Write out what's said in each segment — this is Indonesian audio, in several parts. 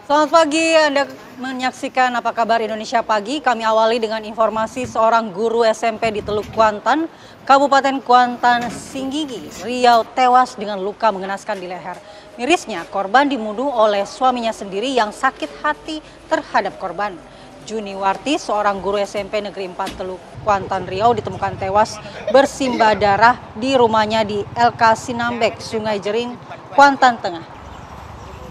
Selamat pagi, Anda menyaksikan Apa Kabar Indonesia Pagi. Kami awali dengan informasi seorang guru SMP di Teluk Kuantan, Kabupaten Kuantan, Singgigi, Riau tewas dengan luka mengenaskan di leher. Mirisnya, korban dibunuh oleh suaminya sendiri yang sakit hati terhadap korban. Juniwarti, seorang guru SMP Negeri 4 Teluk Kuantan Riau ditemukan tewas bersimbah darah di rumahnya di LK Sinambek, Sungai Jering, Kuantan Tengah.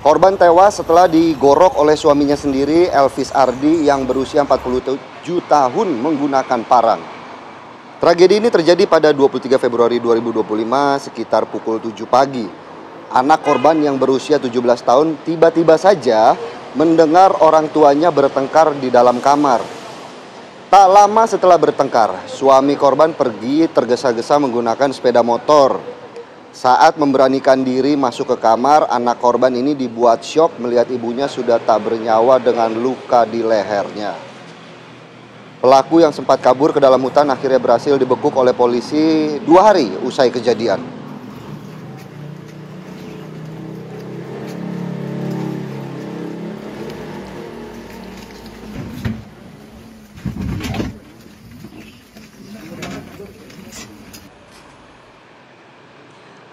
Korban tewas setelah digorok oleh suaminya sendiri, Elvis Ardi, yang berusia 47 tahun menggunakan parang. Tragedi ini terjadi pada 23 Februari 2025 sekitar pukul 7 pagi. Anak korban yang berusia 17 tahun tiba-tiba saja mendengar orang tuanya bertengkar di dalam kamar. Tak lama setelah bertengkar, suami korban pergi tergesa-gesa menggunakan sepeda motor. Saat memberanikan diri masuk ke kamar, anak korban ini dibuat syok melihat ibunya sudah tak bernyawa dengan luka di lehernya. Pelaku yang sempat kabur ke dalam hutan akhirnya berhasil dibekuk oleh polisi 2 hari usai kejadian.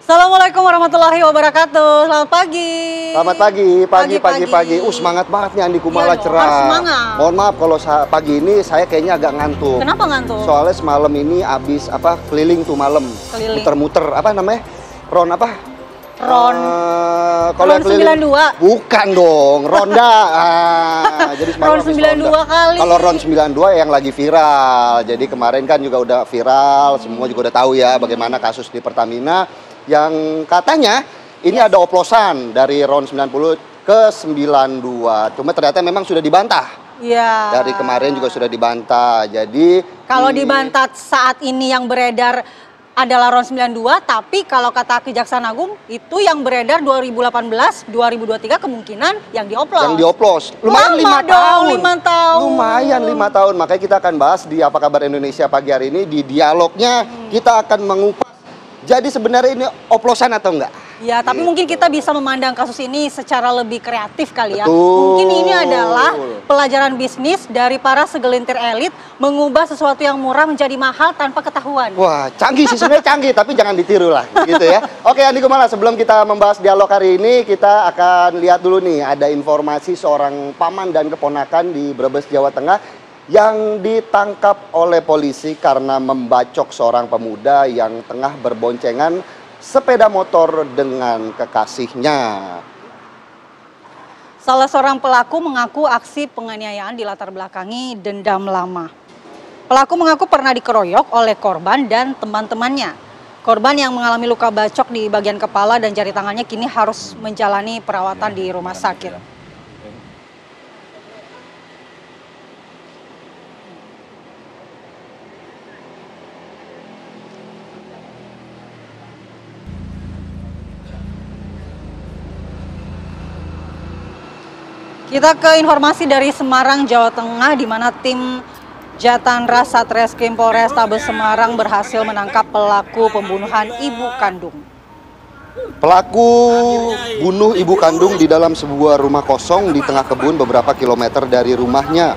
Assalamualaikum warahmatullahi wabarakatuh. Selamat pagi. Selamat pagi. Semangat banget nih Andi Kumala, Iya, cerah. harus semangat. Mohon maaf kalau pagi ini saya kayaknya agak ngantuk. Kenapa ngantuk? Soalnya semalam ini abis keliling tuh malam. Keliling. Muter-muter apa namanya? Ron apa? Ron. Kalau Ron keliling 92. Bukan dong, ronda. Jadi semalam Ron habis 92 ronda. kali. Kalau Ron 92 yang lagi viral. Jadi kemarin kan juga udah viral, semua juga udah tahu ya bagaimana kasus di Pertamina yang katanya ini ada oplosan dari Ron 90 ke 92. Cuma ternyata memang sudah dibantah. Iya. Dari kemarin juga sudah dibantah. Jadi kalau dibantah saat ini yang beredar adalah Ron 92, tapi kalau kata Kejaksaan Agung itu yang beredar 2018, 2023 kemungkinan yang dioplos. Yang dioplos. Lumayan 5 tahun. 5 tahun. Lumayan 5 tahun. Makanya kita akan bahas di Apa Kabar Indonesia pagi hari ini, di dialognya kita akan mengupas. Jadi sebenarnya ini oplosan atau enggak? Ya, tapi mungkin kita bisa memandang kasus ini secara lebih kreatif kali ya. Betul. Mungkin ini adalah pelajaran bisnis dari para segelintir elit mengubah sesuatu yang murah menjadi mahal tanpa ketahuan. Wah, canggih sih, sebenarnya canggih, tapi jangan ditiru lah, gitu ya. Oke, Andi Kumala, sebelum kita membahas dialog hari ini, kita akan lihat dulu nih, ada informasi seorang paman dan keponakan di Brebes, Jawa Tengah, yang ditangkap oleh polisi karena membacok seorang pemuda yang tengah berboncengan sepeda motor dengan kekasihnya. Salah seorang pelaku mengaku aksi penganiayaan dilatar belakangi dendam lama. Pelaku mengaku pernah dikeroyok oleh korban dan teman-temannya. Korban yang mengalami luka bacok di bagian kepala dan jari tangannya kini harus menjalani perawatan di rumah sakit. Kita ke informasi dari Semarang, Jawa Tengah, di mana tim Jatanras Satreskrim Polrestabes Semarang berhasil menangkap pelaku pembunuhan ibu kandung. Pelaku bunuh ibu kandung di dalam sebuah rumah kosong di tengah kebun beberapa kilometer dari rumahnya.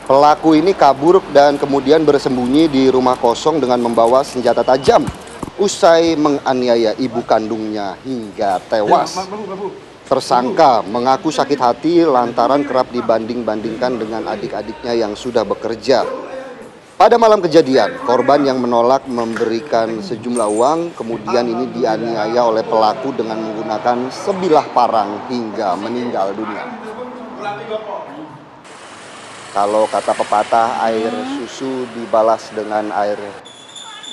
Pelaku ini kabur dan kemudian bersembunyi di rumah kosong dengan membawa senjata tajam. Usai menganiaya ibu kandungnya hingga tewas. Tersangka mengaku sakit hati lantaran kerap dibanding-bandingkan dengan adik-adiknya yang sudah bekerja. Pada malam kejadian, korban yang menolak memberikan sejumlah uang, kemudian ini dianiaya oleh pelaku dengan menggunakan sebilah parang hingga meninggal dunia. Kalau kata pepatah, air susu dibalas dengan air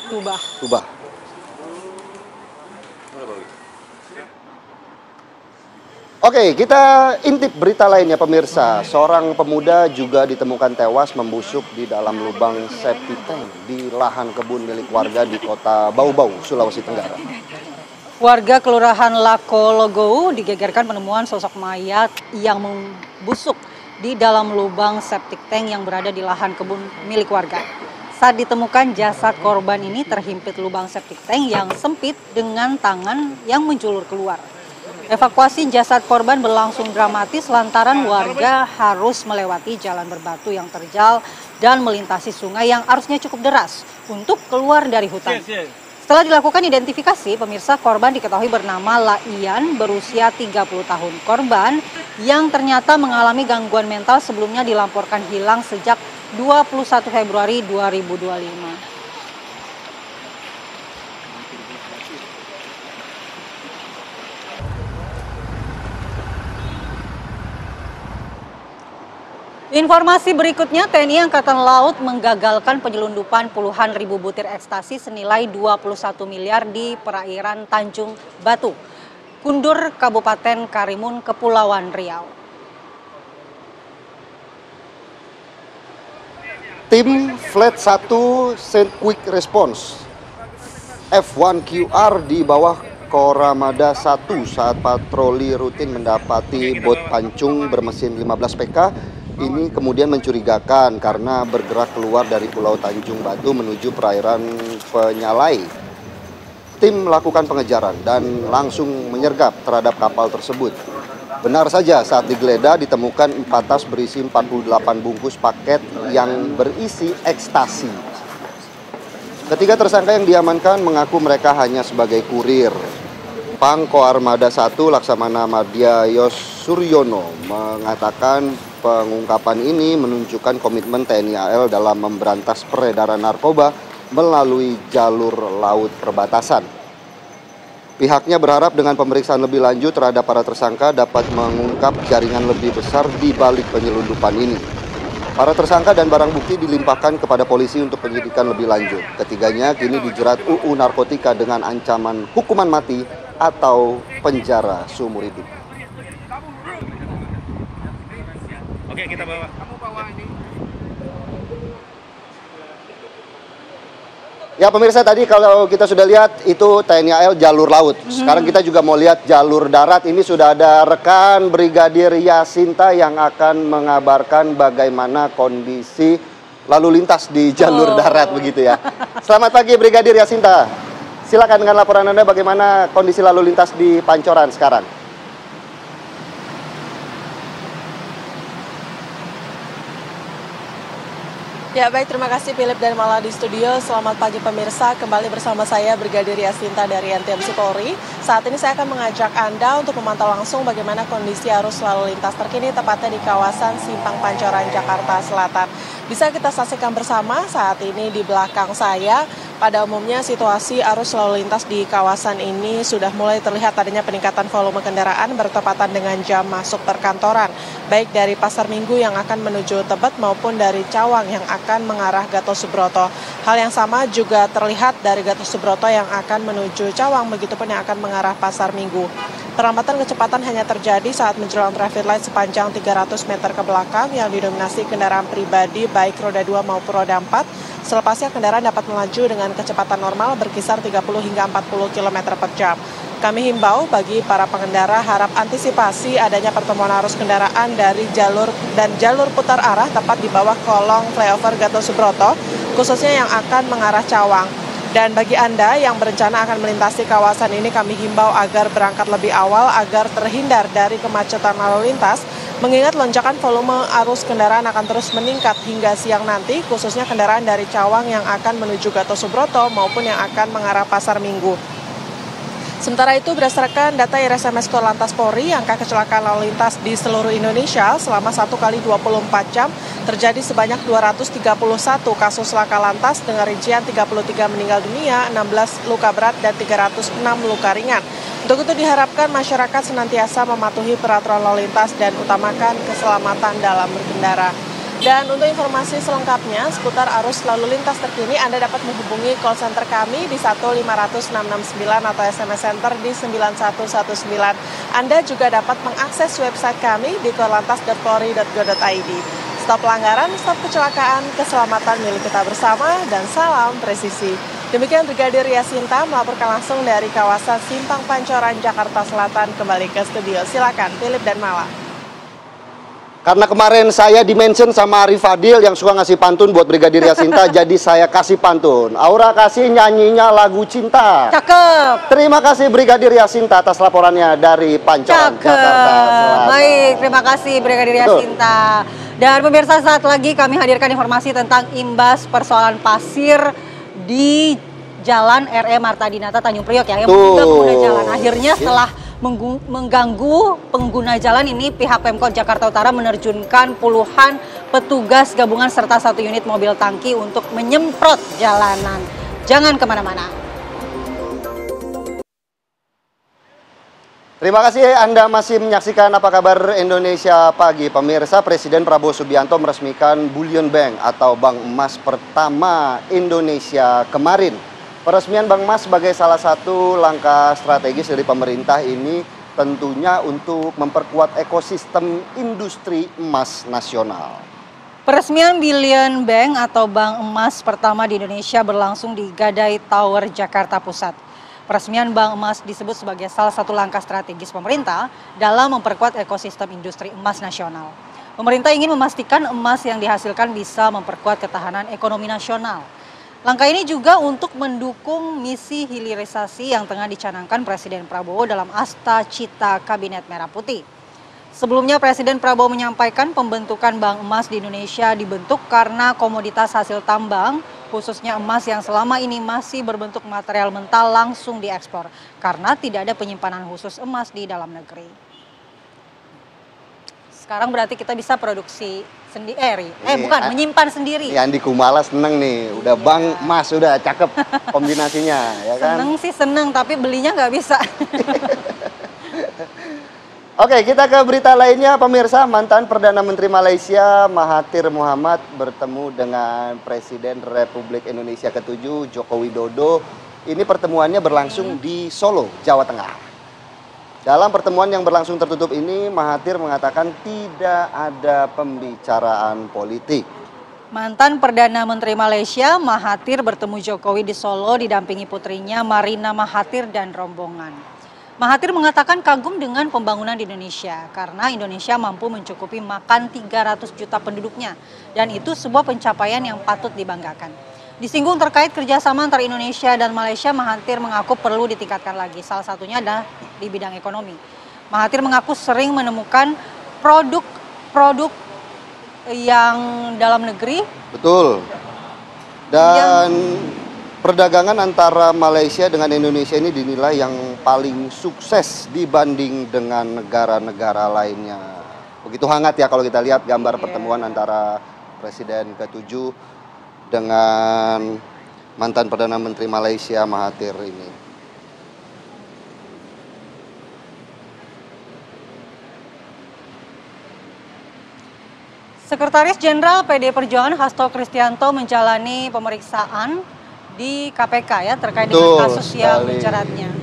tuba. Oke, kita intip berita lainnya pemirsa. Seorang pemuda juga ditemukan tewas membusuk di dalam lubang septic tank di lahan kebun milik warga di kota Bau-Bau, Sulawesi Tenggara. Warga Kelurahan Lakologou digegerkan penemuan sosok mayat yang membusuk di dalam lubang septic tank yang berada di lahan kebun milik warga. Saat ditemukan jasad korban ini terhimpit lubang septic tank yang sempit dengan tangan yang menjulur keluar. Evakuasi jasad korban berlangsung dramatis lantaran warga harus melewati jalan berbatu yang terjal dan melintasi sungai yang arusnya cukup deras untuk keluar dari hutan. Setelah dilakukan identifikasi, pemirsa, korban diketahui bernama Laian berusia 30 tahun. Korban yang ternyata mengalami gangguan mental sebelumnya dilaporkan hilang sejak 21 Februari 2025. Informasi berikutnya, TNI Angkatan Laut menggagalkan penyelundupan puluhan ribu butir ekstasi senilai 21 miliar di perairan Tanjung Batu, Kundur, Kabupaten Karimun, Kepulauan Riau. Tim Flat 1 Send Quick Response F1QR di bawah Koramada 1 saat patroli rutin mendapati bot pancung bermesin 15 PK ini kemudian mencurigakan karena bergerak keluar dari Pulau Tanjung Batu menuju perairan Penyalai. Tim melakukan pengejaran dan langsung menyergap terhadap kapal tersebut. Benar saja, saat digeledah ditemukan 4 tas berisi 48 bungkus paket yang berisi ekstasi. Ketiga tersangka yang diamankan mengaku mereka hanya sebagai kurir. Pangko Armada 1 Laksamana Madya Yos Suryono mengatakan pengungkapan ini menunjukkan komitmen TNI AL dalam memberantas peredaran narkoba melalui jalur laut perbatasan. Pihaknya berharap dengan pemeriksaan lebih lanjut terhadap para tersangka dapat mengungkap jaringan lebih besar di balik penyelundupan ini. Para tersangka dan barang bukti dilimpahkan kepada polisi untuk penyidikan lebih lanjut. Ketiganya kini dijerat UU Narkotika dengan ancaman hukuman mati atau penjara seumur hidup. Oke, kita bawa. Kamu bawa ini. Ya pemirsa, tadi kalau kita sudah lihat itu TNI AL jalur laut. Sekarang kita juga mau lihat jalur darat. Ini sudah ada rekan Brigadir Yasinta yang akan mengabarkan bagaimana kondisi lalu lintas di jalur darat begitu ya. Selamat pagi Brigadir Yasinta. Silakan dengan laporan Anda bagaimana kondisi lalu lintas di Pancoran sekarang. Ya baik, terima kasih Philip dan Mala di studio. Selamat pagi pemirsa, kembali bersama saya Brigadir Yasinta dari NTMC Polri. Saat ini saya akan mengajak Anda untuk memantau langsung bagaimana kondisi arus lalu lintas terkini tepatnya di kawasan Simpang Pancoran, Jakarta Selatan. Bisa kita saksikan bersama saat ini di belakang saya. Pada umumnya situasi arus lalu lintas di kawasan ini sudah mulai terlihat adanya peningkatan volume kendaraan bertepatan dengan jam masuk perkantoran, baik dari Pasar Minggu yang akan menuju Tebet maupun dari Cawang yang akan mengarah Gatot Subroto. Hal yang sama juga terlihat dari Gatot Subroto yang akan menuju Cawang, begitupun yang akan mengarah Pasar Minggu. Perlambatan kecepatan hanya terjadi saat menjelang traffic light sepanjang 300 meter ke belakang yang didominasi kendaraan pribadi baik roda 2 maupun roda 4. Selepasnya kendaraan dapat melaju dengan kecepatan normal berkisar 30 hingga 40 km per jam. Kami himbau bagi para pengendara harap antisipasi adanya pertemuan arus kendaraan dari jalur putar arah tepat di bawah kolong flyover Gatot Subroto, khususnya yang akan mengarah Cawang. Dan bagi Anda yang berencana akan melintasi kawasan ini, kami himbau agar berangkat lebih awal agar terhindar dari kemacetan lalu lintas, mengingat lonjakan volume arus kendaraan akan terus meningkat hingga siang nanti, khususnya kendaraan dari Cawang yang akan menuju Gatot Subroto maupun yang akan mengarah Pasar Minggu. Sementara itu, berdasarkan data IRSMS Korlantas Polri, angka kecelakaan lalu lintas di seluruh Indonesia selama 1 kali 24 jam terjadi sebanyak 231 kasus laka lantas dengan rincian 33 meninggal dunia, 16 luka berat, dan 306 luka ringan. Untuk itu diharapkan masyarakat senantiasa mematuhi peraturan lalu lintas dan utamakan keselamatan dalam berkendara. Dan untuk informasi selengkapnya seputar arus lalu lintas terkini, Anda dapat menghubungi call center kami di 1500669 atau SMS Center di 9119. Anda juga dapat mengakses website kami di korlantas.polri.go.id. Stop pelanggaran, stop kecelakaan, keselamatan milik kita bersama, dan salam presisi. Demikian Brigadir Yasinta melaporkan langsung dari kawasan Simpang Pancoran, Jakarta Selatan. Kembali ke studio. Silakan, Philip dan Mala. Karena kemarin saya di-mention sama Arif Fadil yang suka ngasih pantun buat Brigadir Yasinta, jadi saya kasih pantun. Aura kasih nyanyinya lagu cinta. Cakep. Terima kasih Brigadir Yasinta atas laporannya dari Pancoran, Jakarta Selatan. Baik, terima kasih Brigadir Yasinta. Dan pemirsa, saat lagi kami hadirkan informasi tentang imbas persoalan pasir di Jalan RE Marta Dinata Tanjung Priok ya, yang juga pengguna jalan. Akhirnya setelah mengganggu pengguna jalan ini, pihak Pemkot Jakarta Utara menerjunkan puluhan petugas gabungan serta 1 unit mobil tangki untuk menyemprot jalanan. Jangan kemana-mana. Terima kasih Anda masih menyaksikan Apa Kabar Indonesia Pagi. Pemirsa, Presiden Prabowo Subianto meresmikan Bullion Bank atau bank emas pertama Indonesia kemarin. Peresmian Bank Emas sebagai salah satu langkah strategis dari pemerintah ini tentunya untuk memperkuat ekosistem industri emas nasional. Peresmian Bullion Bank atau bank emas pertama di Indonesia berlangsung di Gadai Tower, Jakarta Pusat. Peresmian bank emas disebut sebagai salah satu langkah strategis pemerintah dalam memperkuat ekosistem industri emas nasional. Pemerintah ingin memastikan emas yang dihasilkan bisa memperkuat ketahanan ekonomi nasional. Langkah ini juga untuk mendukung misi hilirisasi yang tengah dicanangkan Presiden Prabowo dalam Asta Cita Kabinet Merah Putih. Sebelumnya Presiden Prabowo menyampaikan pembentukan bank emas di Indonesia dibentuk karena komoditas hasil tambang, khususnya emas yang selama ini masih berbentuk material mentah langsung diekspor karena tidak ada penyimpanan khusus emas di dalam negeri. Sekarang berarti kita bisa produksi sendiri, menyimpan sendiri. Andi Kumala seneng nih, udah bank emas, udah cakep kombinasinya, ya kan? Seneng sih seneng, tapi belinya nggak bisa. Oke, kita ke berita lainnya, pemirsa. Mantan Perdana Menteri Malaysia Mahathir Mohamad bertemu dengan Presiden Republik Indonesia ke-7 Joko Widodo. Ini pertemuannya berlangsung di Solo, Jawa Tengah. Dalam pertemuan yang berlangsung tertutup ini, Mahathir mengatakan tidak ada pembicaraan politik. Mantan Perdana Menteri Malaysia Mahathir bertemu Jokowi di Solo didampingi putrinya Marina Mahathir dan rombongan. Mahathir mengatakan kagum dengan pembangunan di Indonesia karena Indonesia mampu mencukupi makan 300 juta penduduknya dan itu sebuah pencapaian yang patut dibanggakan. Disinggung terkait kerjasama antara Indonesia dan Malaysia, Mahathir mengaku perlu ditingkatkan lagi. Salah satunya adalah di bidang ekonomi. Mahathir mengaku sering menemukan produk-produk yang dalam negeri. Betul. Dan perdagangan antara Malaysia dengan Indonesia ini dinilai yang paling sukses dibanding dengan negara-negara lainnya. Begitu hangat ya kalau kita lihat gambar pertemuan antara Presiden ke-7 dengan mantan Perdana Menteri Malaysia Mahathir ini. Sekretaris Jenderal PD Perjuangan Hasto Kristianto menjalani pemeriksaan di KPK ya terkait dengan kasus yang menjeratnya.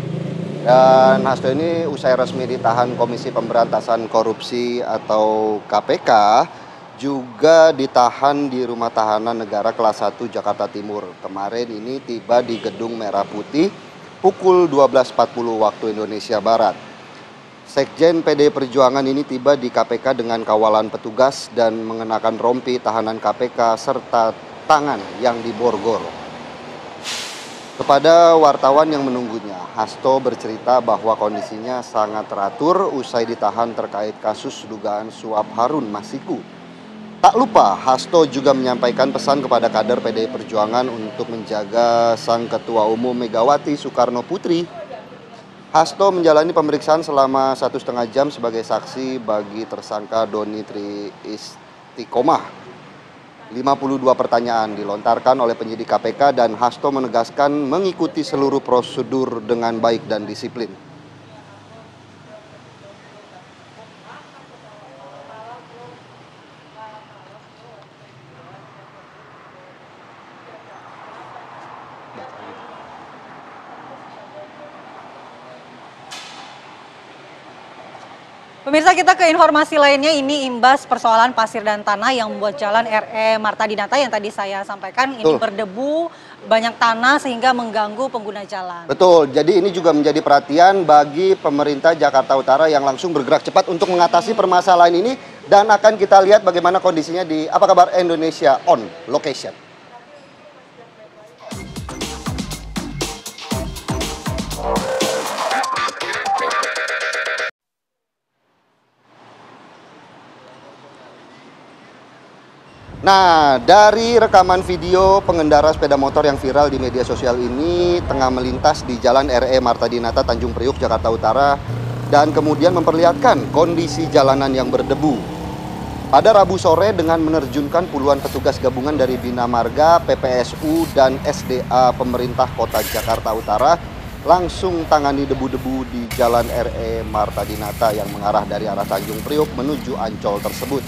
Dan Hasto ini usai resmi ditahan Komisi Pemberantasan Korupsi atau KPK, juga ditahan di Rumah Tahanan Negara Kelas 1 Jakarta Timur. Kemarin ini tiba di Gedung Merah Putih pukul 12.40 waktu Indonesia Barat. Sekjen PD Perjuangan ini tiba di KPK dengan kawalan petugas dan mengenakan rompi tahanan KPK serta tangan yang diborgol. Kepada wartawan yang menunggunya, Hasto bercerita bahwa kondisinya sangat teratur usai ditahan terkait kasus dugaan suap Harun Masiku. Tak lupa, Hasto juga menyampaikan pesan kepada kader PDI Perjuangan untuk menjaga Sang Ketua Umum Megawati Soekarno Putri. Hasto menjalani pemeriksaan selama 1,5 jam sebagai saksi bagi tersangka Doni Tri Istiqomah. 52 pertanyaan dilontarkan oleh penyidik KPK dan Hasto menegaskan mengikuti seluruh prosedur dengan baik dan disiplin. Pemirsa, kita ke informasi lainnya. Ini imbas persoalan pasir dan tanah yang membuat jalan RE Marta Dinata yang tadi saya sampaikan ini berdebu, banyak tanah sehingga mengganggu pengguna jalan. Betul, jadi ini juga menjadi perhatian bagi pemerintah Jakarta Utara yang langsung bergerak cepat untuk mengatasi permasalahan ini Dan akan kita lihat bagaimana kondisinya di Apa Kabar Indonesia on location. Nah, dari rekaman video pengendara sepeda motor yang viral di media sosial ini tengah melintas di Jalan RE Marta Dinata, Tanjung Priuk, Jakarta Utara, dan kemudian memperlihatkan kondisi jalanan yang berdebu. Pada Rabu sore dengan menerjunkan puluhan petugas gabungan dari Bina Marga, PPSU, dan SDA Pemerintah Kota Jakarta Utara langsung tangani debu-debu di Jalan RE Marta Dinata yang mengarah dari arah Tanjung Priuk menuju Ancol tersebut.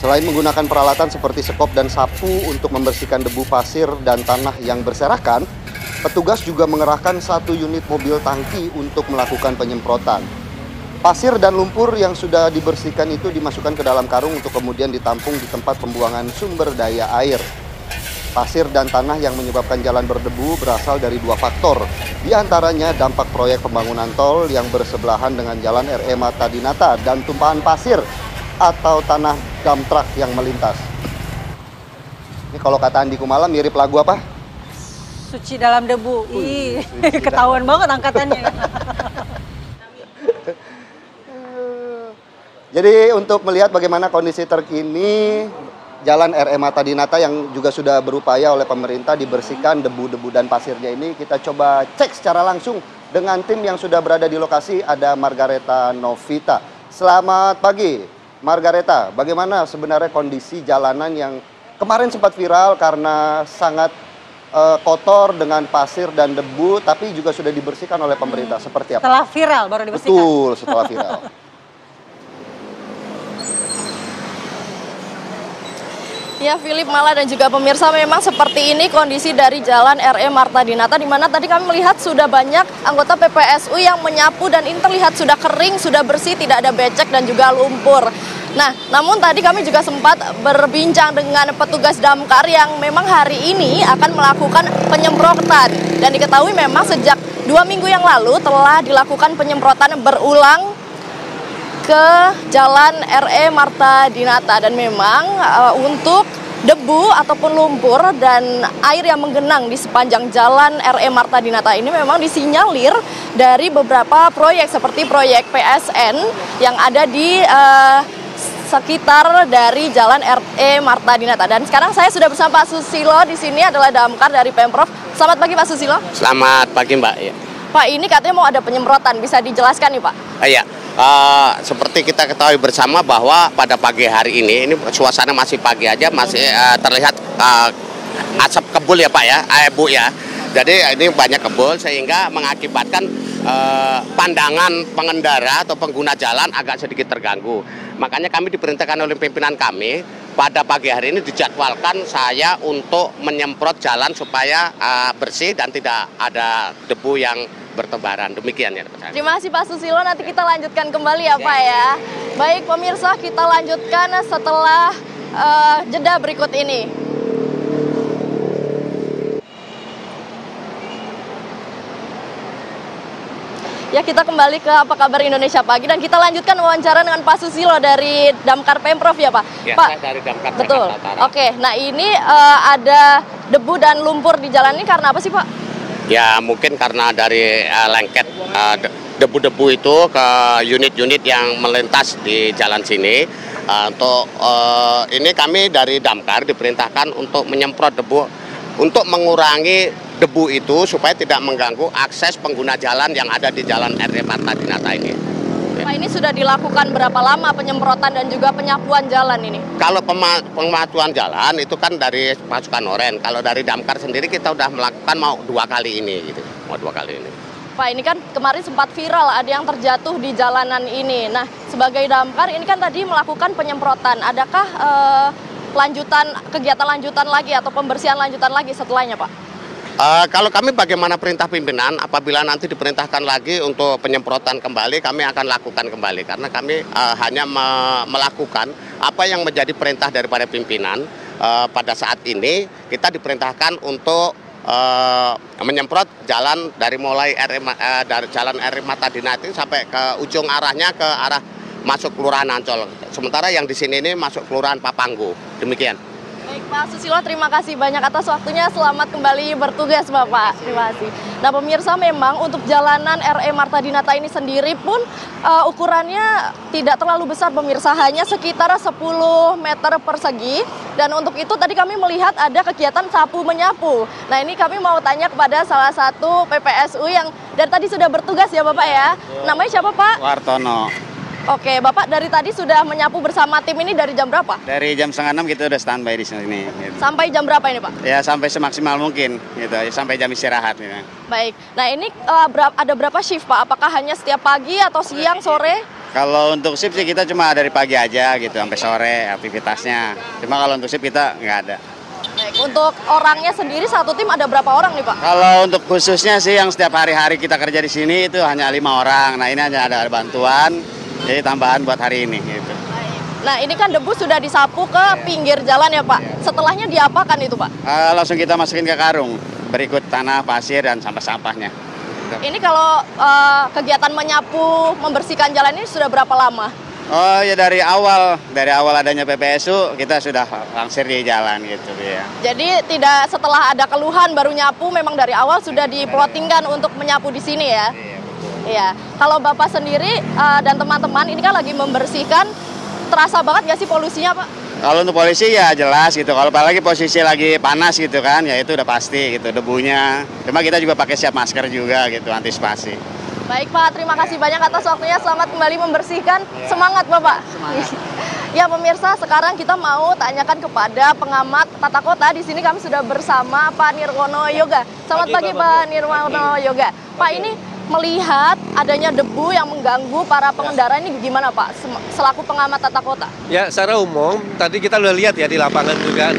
Selain menggunakan peralatan seperti sekop dan sapu untuk membersihkan debu pasir dan tanah yang berserakan, petugas juga mengerahkan 1 unit mobil tangki untuk melakukan penyemprotan. Pasir dan lumpur yang sudah dibersihkan itu dimasukkan ke dalam karung untuk kemudian ditampung di tempat pembuangan sumber daya air. Pasir dan tanah yang menyebabkan jalan berdebu berasal dari 2 faktor. Di antaranya dampak proyek pembangunan tol yang bersebelahan dengan Jalan RE Marta Dinata dan tumpahan pasir atau tanah dump truck yang melintas. Ini kalau kata Andi Kumala mirip lagu apa? Suci dalam debu. Ih, ketahuan banget angkatannya. Jadi untuk melihat bagaimana kondisi terkini Jalan RE Marta Dinata yang juga sudah berupaya oleh pemerintah dibersihkan debu-debu dan pasirnya ini, kita coba cek secara langsung dengan tim yang sudah berada di lokasi. Ada Margareta Novita. Selamat pagi, Margareta. Bagaimana sebenarnya kondisi jalanan yang kemarin sempat viral karena sangat kotor dengan pasir dan debu, tapi juga sudah dibersihkan oleh pemerintah? Seperti apa? Setelah viral baru dibersihkan? Betul, setelah viral. Ya, Philip, Mala, dan juga pemirsa, memang seperti ini kondisi dari Jalan RE Marta Dinata, di mana tadi kami melihat sudah banyak anggota PPSU yang menyapu dan ini terlihat sudah kering, sudah bersih, tidak ada becek dan juga lumpur. Nah, namun tadi kami juga sempat berbincang dengan petugas damkar yang memang hari ini akan melakukan penyemprotan. Dan diketahui memang sejak 2 minggu yang lalu telah dilakukan penyemprotan berulang ke Jalan RE Marta Dinata, dan memang untuk debu ataupun lumpur dan air yang menggenang di sepanjang Jalan RE Marta Dinata ini memang disinyalir dari beberapa proyek seperti proyek PSN yang ada di sekitar dari Jalan RE Marta Dinata. Dan sekarang saya sudah bersama Pak Susilo, di sini adalah damkar dari Pemprov. Selamat pagi Pak Susilo. Selamat pagi Mbak. Ya. Pak, ini katanya mau ada penyemprotan, bisa dijelaskan nih Pak? Iya. Seperti kita ketahui bersama bahwa pada pagi hari ini suasana masih pagi aja, masih terlihat asap kebul ya Pak ya, Bu ya. Jadi ini banyak kebul sehingga mengakibatkan pandangan pengendara atau pengguna jalan agak sedikit terganggu. Makanya kami diperintahkan oleh pimpinan kami pada pagi hari ini dijadwalkan saya untuk menyemprot jalan supaya bersih dan tidak ada debu yang bertebaran. Demikian ya Pak. Terima kasih Pak Susilo, nanti kita lanjutkan kembali ya Pak ya. Baik pemirsa, kita lanjutkan setelah jeda berikut ini. Ya, kita kembali ke Apa Kabar Indonesia Pagi dan kita lanjutkan wawancara dengan Pak Susilo dari Damkar Pemprov ya Pak. Ya, Pak, saya dari Damkar betul. Jakarta Utara. Oke, nah ini ada debu dan lumpur di jalan ini karena apa sih Pak? Ya mungkin karena dari lengket debu-debu itu ke unit-unit yang melintas di jalan sini. Untuk ini kami dari Damkar diperintahkan untuk menyemprot debu untuk mengurangi debu itu supaya tidak mengganggu akses pengguna jalan yang ada di Jalan RE Marta Dinata ini. Pak, ini sudah dilakukan berapa lama penyemprotan dan juga penyapuan jalan ini? Kalau pematuan jalan itu kan dari pasukan Oren. Kalau dari Damkar sendiri kita udah melakukan mau 2 kali ini gitu. Mau 2 kali ini. Pak, ini kan kemarin sempat viral ada yang terjatuh di jalanan ini. Nah, sebagai Damkar ini kan tadi melakukan penyemprotan. Adakah kegiatan lanjutan lagi atau pembersihan lanjutan lagi setelahnya, Pak? Kalau kami bagaimana perintah pimpinan, apabila nanti diperintahkan lagi untuk penyemprotan kembali, kami akan lakukan kembali. Karena kami hanya melakukan apa yang menjadi perintah daripada pimpinan. Pada saat ini kita diperintahkan untuk menyemprot jalan dari mulai dari Jalan RE Marta Dinata sampai ke ujung arahnya ke arah masuk Kelurahan Ancol. Sementara yang di sini ini masuk Kelurahan Papanggo. Demikian. Baik Pak Susilo, terima kasih banyak atas waktunya. Selamat kembali bertugas Bapak. Terima kasih. Nah pemirsa, memang untuk jalanan RE Marta Dinata ini sendiri pun ukurannya tidak terlalu besar pemirsa, hanya sekitar 10 meter persegi. Dan untuk itu tadi kami melihat ada kegiatan sapu menyapu. Nah ini kami mau tanya kepada salah satu PPSU yang dari tadi sudah bertugas ya Bapak ya. Namanya siapa Pak? Wartono. Oke, Bapak dari tadi sudah menyapu bersama tim ini dari jam berapa? Dari jam 5:30 kita udah standby di sini. Gitu. Sampai jam berapa ini Pak? Ya sampai semaksimal mungkin, gitu. Sampai jam istirahat. Gitu. Baik, nah ini ada berapa shift Pak? Apakah hanya setiap pagi atau siang, sore? Kalau untuk shift sih kita cuma dari pagi aja gitu, sampai sore aktivitasnya. Cuma kalau untuk shift kita nggak ada. Baik, untuk orangnya sendiri satu tim ada berapa orang nih Pak? Kalau untuk khususnya sih yang setiap hari-hari kita kerja di sini itu hanya 5 orang. Nah ini hanya ada bantuan. Jadi tambahan buat hari ini gitu. Nah ini kan debu sudah disapu ke pinggir jalan ya Pak. Setelahnya diapakan itu Pak? Langsung kita masukin ke karung, berikut tanah, pasir, dan sampah-sampahnya. Ini kalau kegiatan menyapu, membersihkan jalan ini sudah berapa lama? Oh ya dari awal adanya PPSU kita sudah langsir di jalan gitu ya. Jadi tidak setelah ada keluhan baru nyapu, memang dari awal sudah diplotingkan untuk menyapu di sini ya? Iya, kalau Bapak sendiri dan teman-teman ini kan lagi membersihkan, terasa banget nggak sih polusinya Pak? Kalau untuk polisi ya jelas gitu, kalau apalagi posisi lagi panas gitu kan, ya itu udah pasti gitu debunya. Cuma kita juga pakai siap masker juga gitu, antisipasi. Baik Pak, terima kasih banyak atas waktunya, selamat kembali membersihkan, semangat Bapak. Semangat. Ya pemirsa, sekarang kita mau tanyakan kepada pengamat tata kota. Di sini kami sudah bersama Pak Nirwono Yoga. Selamat pagi Pak Nirwono Yoga. Pak ini melihat adanya debu yang mengganggu para pengendara ini gimana Pak, selaku pengamat tata kota? Ya, secara umum, tadi kita udah lihat ya di lapangan juga,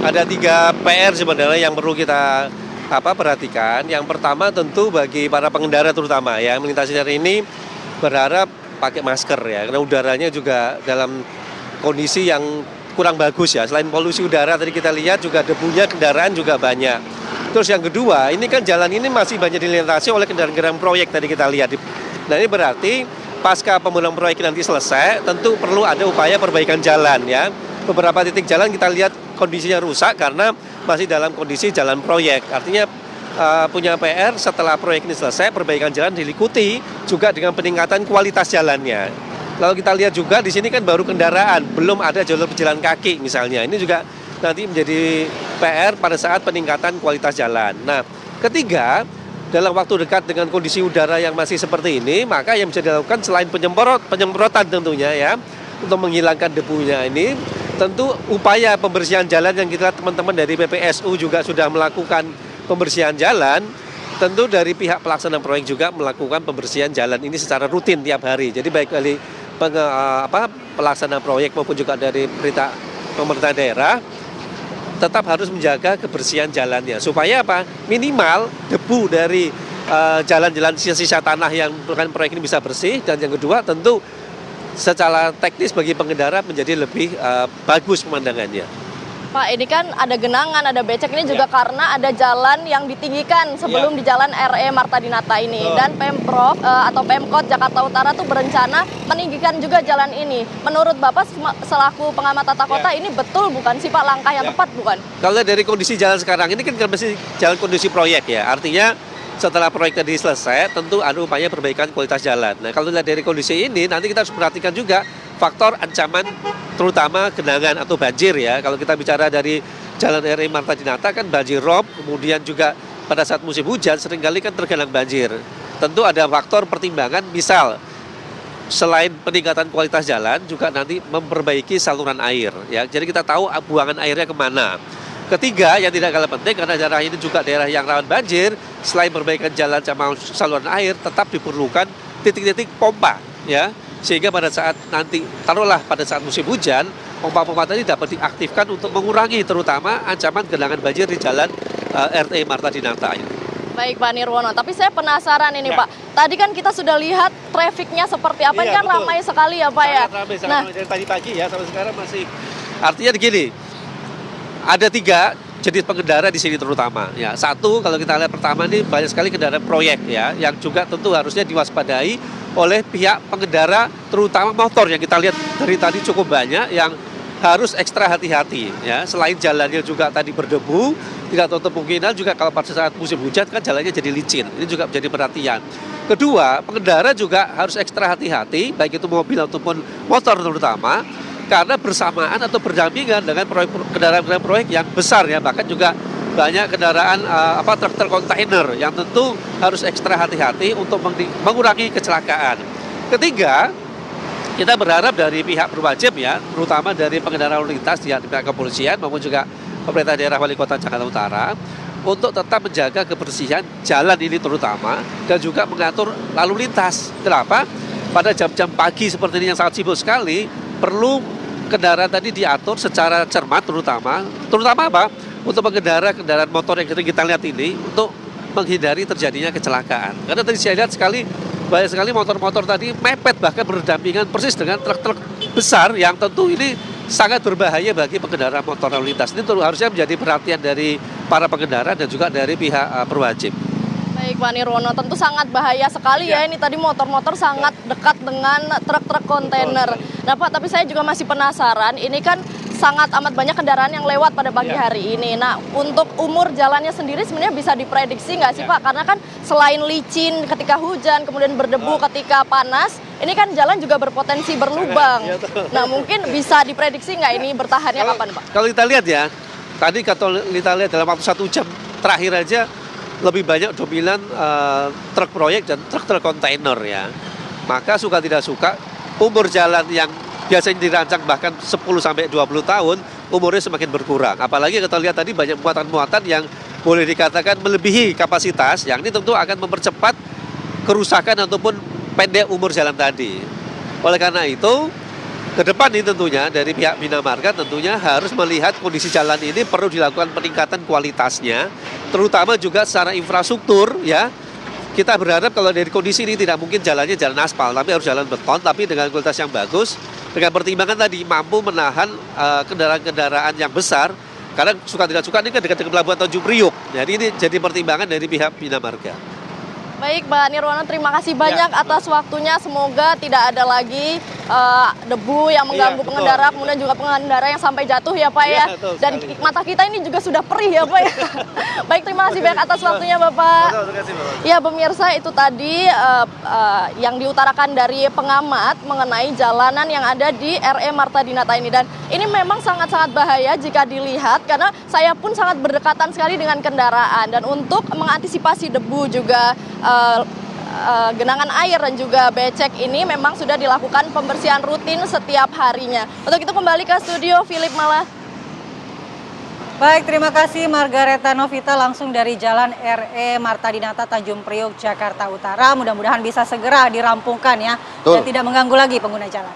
ada 3 PR sebenarnya yang perlu kita perhatikan. Yang pertama tentu bagi para pengendara terutama ya, melintasi jalan ini berharap pakai masker ya, karena udaranya juga dalam kondisi yang kurang bagus ya. Selain polusi udara tadi kita lihat juga debunya kendaraan juga banyak. Terus yang kedua, ini kan jalan ini masih banyak dilintasi oleh kendaraan-kendaraan proyek tadi kita lihat. Nah ini berarti pasca pembangunan proyek nanti selesai, tentu perlu ada upaya perbaikan jalan ya. Beberapa titik jalan kita lihat kondisinya rusak karena masih dalam kondisi jalan proyek. Artinya punya PR setelah proyek ini selesai, perbaikan jalan diikuti juga dengan peningkatan kualitas jalannya. Lalu kita lihat juga di sini kan baru kendaraan, belum ada jalur pejalan kaki misalnya. Ini juga nanti menjadi PR pada saat peningkatan kualitas jalan. Nah, ketiga, dalam waktu dekat dengan kondisi udara yang masih seperti ini, maka yang bisa dilakukan selain penyemprotan tentunya ya, untuk menghilangkan debunya ini, tentu upaya pembersihan jalan yang kita teman-teman dari PPSU juga sudah melakukan pembersihan jalan, tentu dari pihak pelaksana proyek juga melakukan pembersihan jalan ini secara rutin tiap hari. Jadi baik dari pelaksana proyek maupun juga dari pemerintah daerah, tetap harus menjaga kebersihan jalannya supaya apa, minimal debu dari jalan-jalan sisa-sisa tanah yang merupakan proyek ini bisa bersih. Dan yang kedua tentu secara teknis bagi pengendara menjadi lebih bagus pemandangannya. Pak, ini kan ada genangan, ada becek ini juga karena ada jalan yang ditinggikan sebelum di jalan RE Marta Dinata ini. Dan Pemprov atau Pemkot Jakarta Utara tuh berencana meninggikan juga jalan ini. Menurut Bapak selaku pengamat tata kota ini betul bukan sih Pak, langkah yang tepat bukan? Kalau dari kondisi jalan sekarang ini kan masih jalan kondisi proyek ya, artinya setelah proyek tadi selesai tentu ada upaya perbaikan kualitas jalan. Nah kalau dilihat dari kondisi ini nanti kita harus perhatikan juga faktor ancaman terutama genangan atau banjir ya. Kalau kita bicara dari jalan RE Marta Dinata kan banjir rob, kemudian juga pada saat musim hujan seringkali kan tergenang banjir. Tentu ada faktor pertimbangan, misal selain peningkatan kualitas jalan juga nanti memperbaiki saluran air ya. Jadi kita tahu buangan airnya kemana. Ketiga, yang tidak kalah penting karena daerah ini juga daerah yang rawan banjir, selain perbaikan jalan sama saluran air, tetap diperlukan titik-titik pompa ya. Sehingga pada saat nanti, taruhlah pada saat musim hujan, pompa-pompa tadi dapat diaktifkan untuk mengurangi terutama ancaman genangan banjir di jalan RE Marta Dinata ini. Baik Pak Nirwono, tapi saya penasaran ini Pak. Tadi kan kita sudah lihat trafiknya seperti apa, ini kan betul. Ramai sekali ya Pak ya. Ramai dari tadi pagi ya sampai sekarang masih. Artinya begini, ada 3 jenis pengendara di sini terutama ya. Satu, kalau kita lihat pertama ini banyak sekali kendaraan proyek ya, yang juga tentu harusnya diwaspadai oleh pihak pengendara, terutama motor yang kita lihat dari tadi cukup banyak yang harus ekstra hati-hati ya. Selain jalannya juga tadi berdebu, tidak tutup kemungkinan juga kalau pada saat musim hujan kan jalannya jadi licin. Ini juga menjadi perhatian. Kedua, pengendara juga harus ekstra hati-hati, baik itu mobil ataupun motor terutama, karena bersamaan atau berdampingan dengan kendaraan-kendaraan proyek yang besar ya, bahkan juga banyak kendaraan truk kontainer yang tentu harus ekstra hati-hati untuk mengurangi kecelakaan. Ketiga, kita berharap dari pihak berwajib ya, terutama dari pengendara lalu lintas di pihak kepolisian maupun juga pemerintah daerah Wali Kota Jakarta Utara, untuk tetap menjaga kebersihan jalan ini terutama, dan juga mengatur lalu lintas. Kenapa? Pada jam-jam pagi seperti ini yang sangat sibuk sekali, perlu kendaraan tadi diatur secara cermat terutama apa? Untuk pengendara kendaraan motor yang kita lihat ini, untuk menghindari terjadinya kecelakaan. Karena tadi saya lihat banyak sekali motor-motor tadi mepet, bahkan berdampingan persis dengan truk-truk besar yang tentu ini sangat berbahaya bagi pengendara motor lalu lintas. Ini harusnya menjadi perhatian dari para pengendara dan juga dari pihak berwajib. Baik Pak Nirwono, tentu sangat bahaya sekali ya ini tadi motor-motor sangat dekat dengan truk-truk kontainer. Nah Pak, tapi saya juga masih penasaran, ini kan sangat amat banyak kendaraan yang lewat pada pagi hari ini. Nah, untuk umur jalannya sendiri sebenarnya bisa diprediksi nggak sih Pak? Karena kan selain licin ketika hujan, kemudian berdebu ketika panas, ini kan jalan juga berpotensi berlubang. Nah, mungkin bisa diprediksi nggak ini bertahannya kapan Pak? Kalau kita lihat ya, tadi kalau kita lihat dalam waktu 1 jam terakhir aja, lebih banyak dominan truk proyek dan truk kontainer ya. Maka suka tidak suka, umur jalan yang biasanya dirancang bahkan 10-20 tahun, umurnya semakin berkurang. Apalagi kita lihat tadi banyak muatan-muatan yang boleh dikatakan melebihi kapasitas, yang ini tentu akan mempercepat kerusakan ataupun pendek umur jalan tadi. Oleh karena itu, ke depan ini tentunya dari pihak Bina Marga tentunya harus melihat kondisi jalan ini perlu dilakukan peningkatan kualitasnya, terutama juga secara infrastruktur ya. Kita berharap kalau dari kondisi ini tidak mungkin jalannya jalan aspal, tapi harus jalan beton, tapi dengan kualitas yang bagus, dengan pertimbangan tadi mampu menahan kendaraan-kendaraan yang besar, karena suka tidak suka ini kan dekat dengan Pelabuhan Tanjung Priuk. Jadi ini jadi pertimbangan dari pihak Bina Marga. Baik Pak Nirwono, terima kasih banyak atas waktunya. Semoga tidak ada lagi debu yang mengganggu pengendara, kemudian juga pengendara yang sampai jatuh ya Pak ya. Dan mata kita ini juga sudah perih ya Pak ya. Baik, terima kasih banyak atas waktunya Bapak. Ya pemirsa, itu tadi yang diutarakan dari pengamat mengenai jalanan yang ada di RE Marta Dinata ini. Dan ini memang sangat-sangat bahaya jika dilihat, karena saya pun sangat berdekatan sekali dengan kendaraan. Dan untuk mengantisipasi debu juga genangan air dan juga becek ini memang sudah dilakukan pembersihan rutin setiap harinya. Untuk itu kembali ke studio Philip Mala. Baik, terima kasih Margareta Novita langsung dari Jalan RE Marta Dinata Tanjung Priok Jakarta Utara. Mudah-mudahan bisa segera dirampungkan ya. Betul. Dan tidak mengganggu lagi pengguna jalan.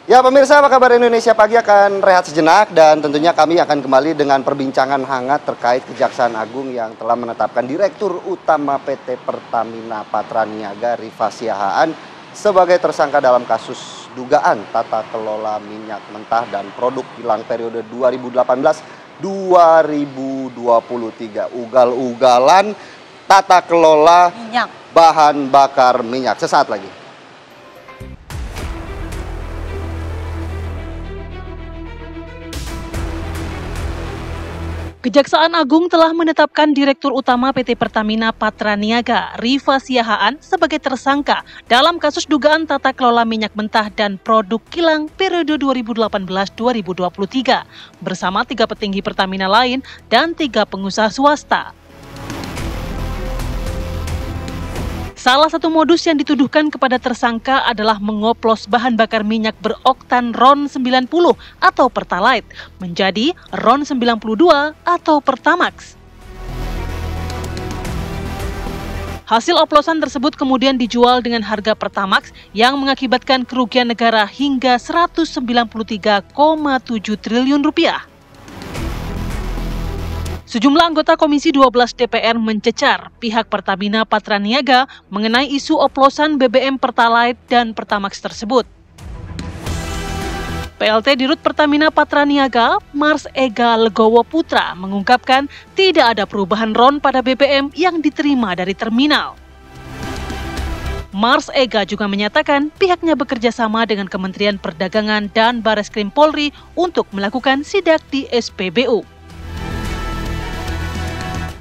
Ya pemirsa, apa kabar? Indonesia Pagi akan rehat sejenak dan tentunya kami akan kembali dengan perbincangan hangat terkait Kejaksaan Agung yang telah menetapkan Direktur Utama PT Pertamina Patraniaga Rifa Siahaan sebagai tersangka dalam kasus dugaan tata kelola minyak mentah dan produk kilang periode 2018-2023. Ugal-ugalan tata kelola minyak, bahan bakar minyak. Sesaat lagi. Kejaksaan Agung telah menetapkan Direktur Utama PT Pertamina Patraniaga Rifa Siahaan sebagai tersangka dalam kasus dugaan tata kelola minyak mentah dan produk kilang periode 2018-2023 bersama 3 petinggi Pertamina lain dan 3 pengusaha swasta. Salah satu modus yang dituduhkan kepada tersangka adalah mengoplos bahan bakar minyak beroktan RON 90 atau Pertalite menjadi RON 92 atau Pertamax. Hasil oplosan tersebut kemudian dijual dengan harga Pertamax yang mengakibatkan kerugian negara hingga 193,7 triliun rupiah. Sejumlah anggota Komisi 12 DPR mencecar pihak Pertamina Patraniaga mengenai isu oplosan BBM Pertalite dan Pertamax tersebut. PLT Dirut Pertamina Patraniaga, Mars Ega Legowo Putra, mengungkapkan tidak ada perubahan RON pada BBM yang diterima dari terminal. Mars Ega juga menyatakan pihaknya bekerja sama dengan Kementerian Perdagangan dan Bareskrim Polri untuk melakukan sidak di SPBU.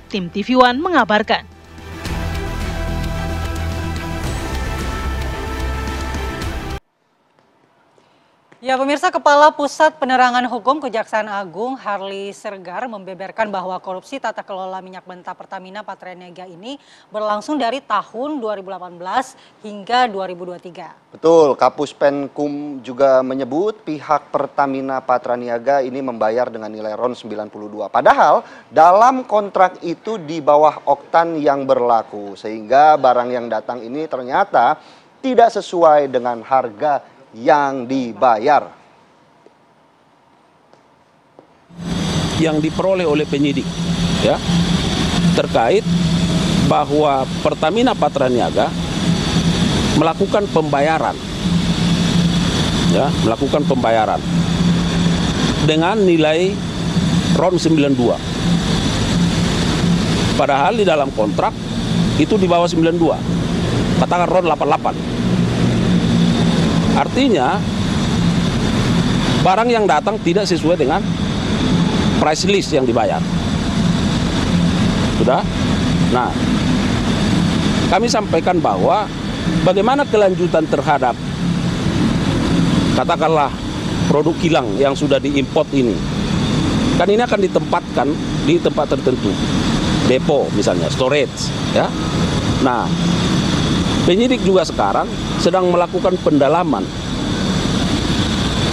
Tim TV One mengabarkan. Ya pemirsa, Kepala Pusat Penerangan Hukum Kejaksaan Agung Harli Sergar membeberkan bahwa korupsi tata kelola minyak mentah Pertamina Patraniaga ini berlangsung dari tahun 2018 hingga 2023. Betul, Kapus Penkum juga menyebut pihak Pertamina Patraniaga ini membayar dengan nilai RON 92. Padahal dalam kontrak itu di bawah oktan yang berlaku, sehingga barang yang datang ini ternyata tidak sesuai dengan harga yang dibayar. Yang diperoleh oleh penyidik ya terkait bahwa Pertamina Patraniaga melakukan pembayaran dengan nilai RON 92. Padahal di dalam kontrak itu di bawah 92. Katakan RON 88. Artinya barang yang datang tidak sesuai dengan price list yang dibayar. Sudah? Nah, kami sampaikan bahwa bagaimana kelanjutan terhadap katakanlah produk kilang yang sudah diimport ini. Kan ini akan ditempatkan di tempat tertentu. Depo misalnya, storage, ya. Nah, penyidik juga sekarang sedang melakukan pendalaman.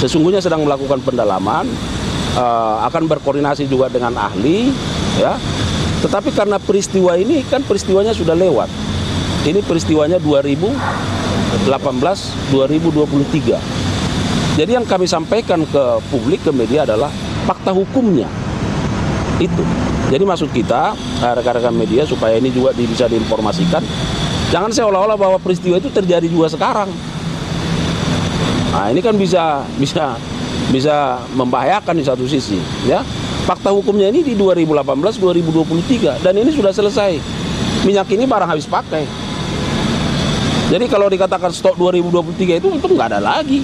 Sesungguhnya sedang melakukan pendalaman, akan berkoordinasi juga dengan ahli, ya. Tetapi karena peristiwa ini kan peristiwanya sudah lewat. Ini peristiwanya 2018-2023. Jadi yang kami sampaikan ke publik, ke media adalah fakta hukumnya. Itu. Jadi maksud kita, rekan-rekan media, supaya ini juga bisa diinformasikan. Jangan seolah-olah bahwa peristiwa itu terjadi juga sekarang. Nah, ini kan bisa membahayakan di satu sisi, ya. Fakta hukumnya ini di 2018-2023 dan ini sudah selesai. Minyak ini barang habis pakai. Jadi kalau dikatakan stok 2023 itu nggak ada lagi.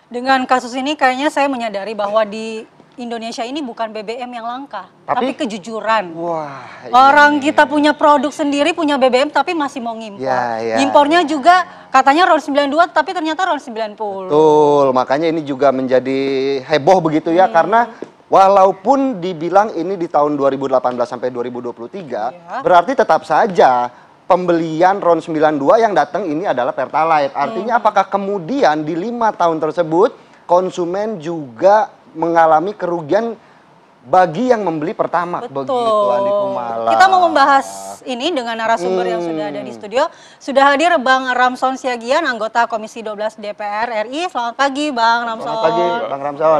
Dengan kasus ini kayaknya saya menyadari bahwa di Indonesia ini bukan BBM yang langka, tapi kejujuran. Wah, orang kita punya produk sendiri, punya BBM, tapi masih mau ngimpor. Impornya juga katanya RON 92, tapi ternyata RON 90. Betul, makanya ini juga menjadi heboh begitu ya, karena walaupun dibilang ini di tahun 2018 sampai 2023, berarti tetap saja pembelian RON 92 yang datang ini adalah Pertalite. Artinya apakah kemudian di 5 tahun tersebut konsumen juga mengalami kerugian bagi yang membeli Pertamax? Begitu, Andi Kumala. Kita mau membahas ini dengan narasumber yang sudah ada di studio. Sudah hadir Bang Ramson Siagian, anggota Komisi 12 DPR RI. Selamat pagi Bang Ramson. Selamat pagi Bang Ramson.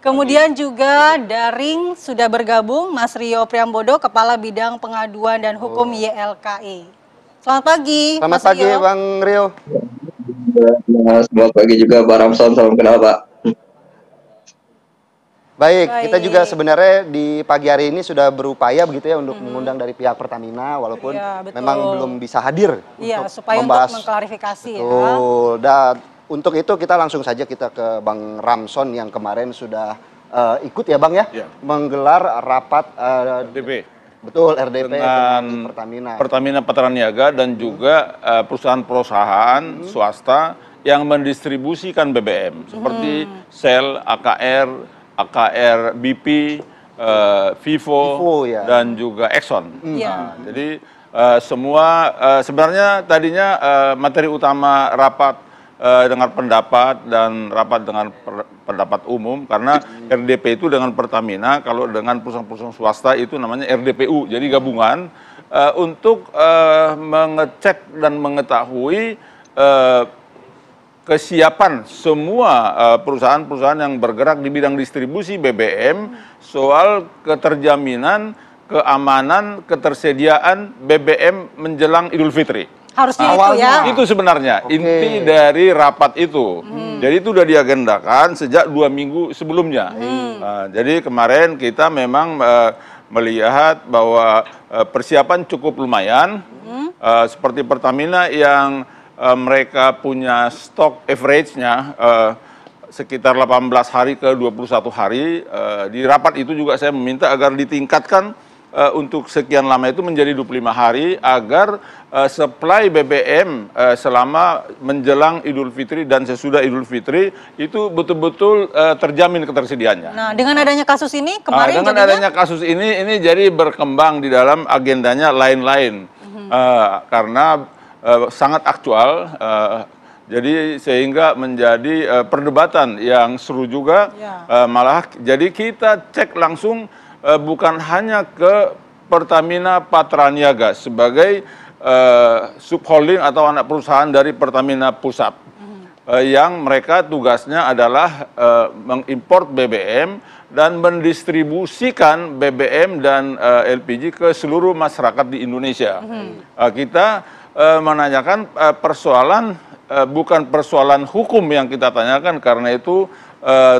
Kemudian juga daring sudah bergabung Mas Rio Priambodo, Kepala Bidang Pengaduan dan Hukum YLKI. Selamat pagi. Selamat pagi Rio. Bang Rio. Selamat pagi juga Bang Ramson, salam kenal Pak. Baik, kita juga sebenarnya di pagi hari ini sudah berupaya begitu ya untuk mengundang dari pihak Pertamina, walaupun memang belum bisa hadir untuk supaya membahas. Untuk mengklarifikasi Betul. Dan untuk itu kita langsung saja kita ke Bang Ramson yang kemarin sudah ikut ya Bang ya, menggelar rapat RDP. Betul, RDP dengan Pertamina Patraniaga dan juga perusahaan-perusahaan swasta yang mendistribusikan BBM seperti Shell, AKR BP, Vivo dan juga Exxon. Nah, jadi semua sebenarnya tadinya materi utama rapat dengan pendapat dan rapat dengan pendapat umum, karena RDP itu dengan Pertamina, kalau dengan perusahaan-perusahaan swasta itu namanya RDPU, jadi gabungan untuk mengecek dan mengetahui kesiapan semua perusahaan-perusahaan yang bergerak di bidang distribusi BBM soal keterjaminan, keamanan, ketersediaan BBM menjelang Idul Fitri. Harusnya itu ya. Itu sebenarnya inti dari rapat itu. Jadi itu sudah diagendakan sejak 2 minggu sebelumnya. Jadi kemarin kita memang melihat bahwa persiapan cukup lumayan. Seperti Pertamina yang mereka punya stok average-nya sekitar 18 hari ke 21 hari. Di rapat itu juga saya meminta agar ditingkatkan untuk sekian lama itu menjadi 25 hari agar supply BBM selama menjelang Idul Fitri dan sesudah Idul Fitri itu betul-betul terjamin ketersediaannya. Nah, dengan adanya kasus ini kemarin dengan adanya kasus ini jadi berkembang di dalam agendanya lain-lain karena sangat aktual. Jadi sehingga menjadi perdebatan yang seru juga, malah jadi kita cek langsung bukan hanya ke Pertamina Patraniaga sebagai subholding atau anak perusahaan dari Pertamina Pusat, yang mereka tugasnya adalah mengimport BBM dan mendistribusikan BBM dan LPG ke seluruh masyarakat di Indonesia. Kita menanyakan persoalan bukan persoalan hukum yang kita tanyakan karena itu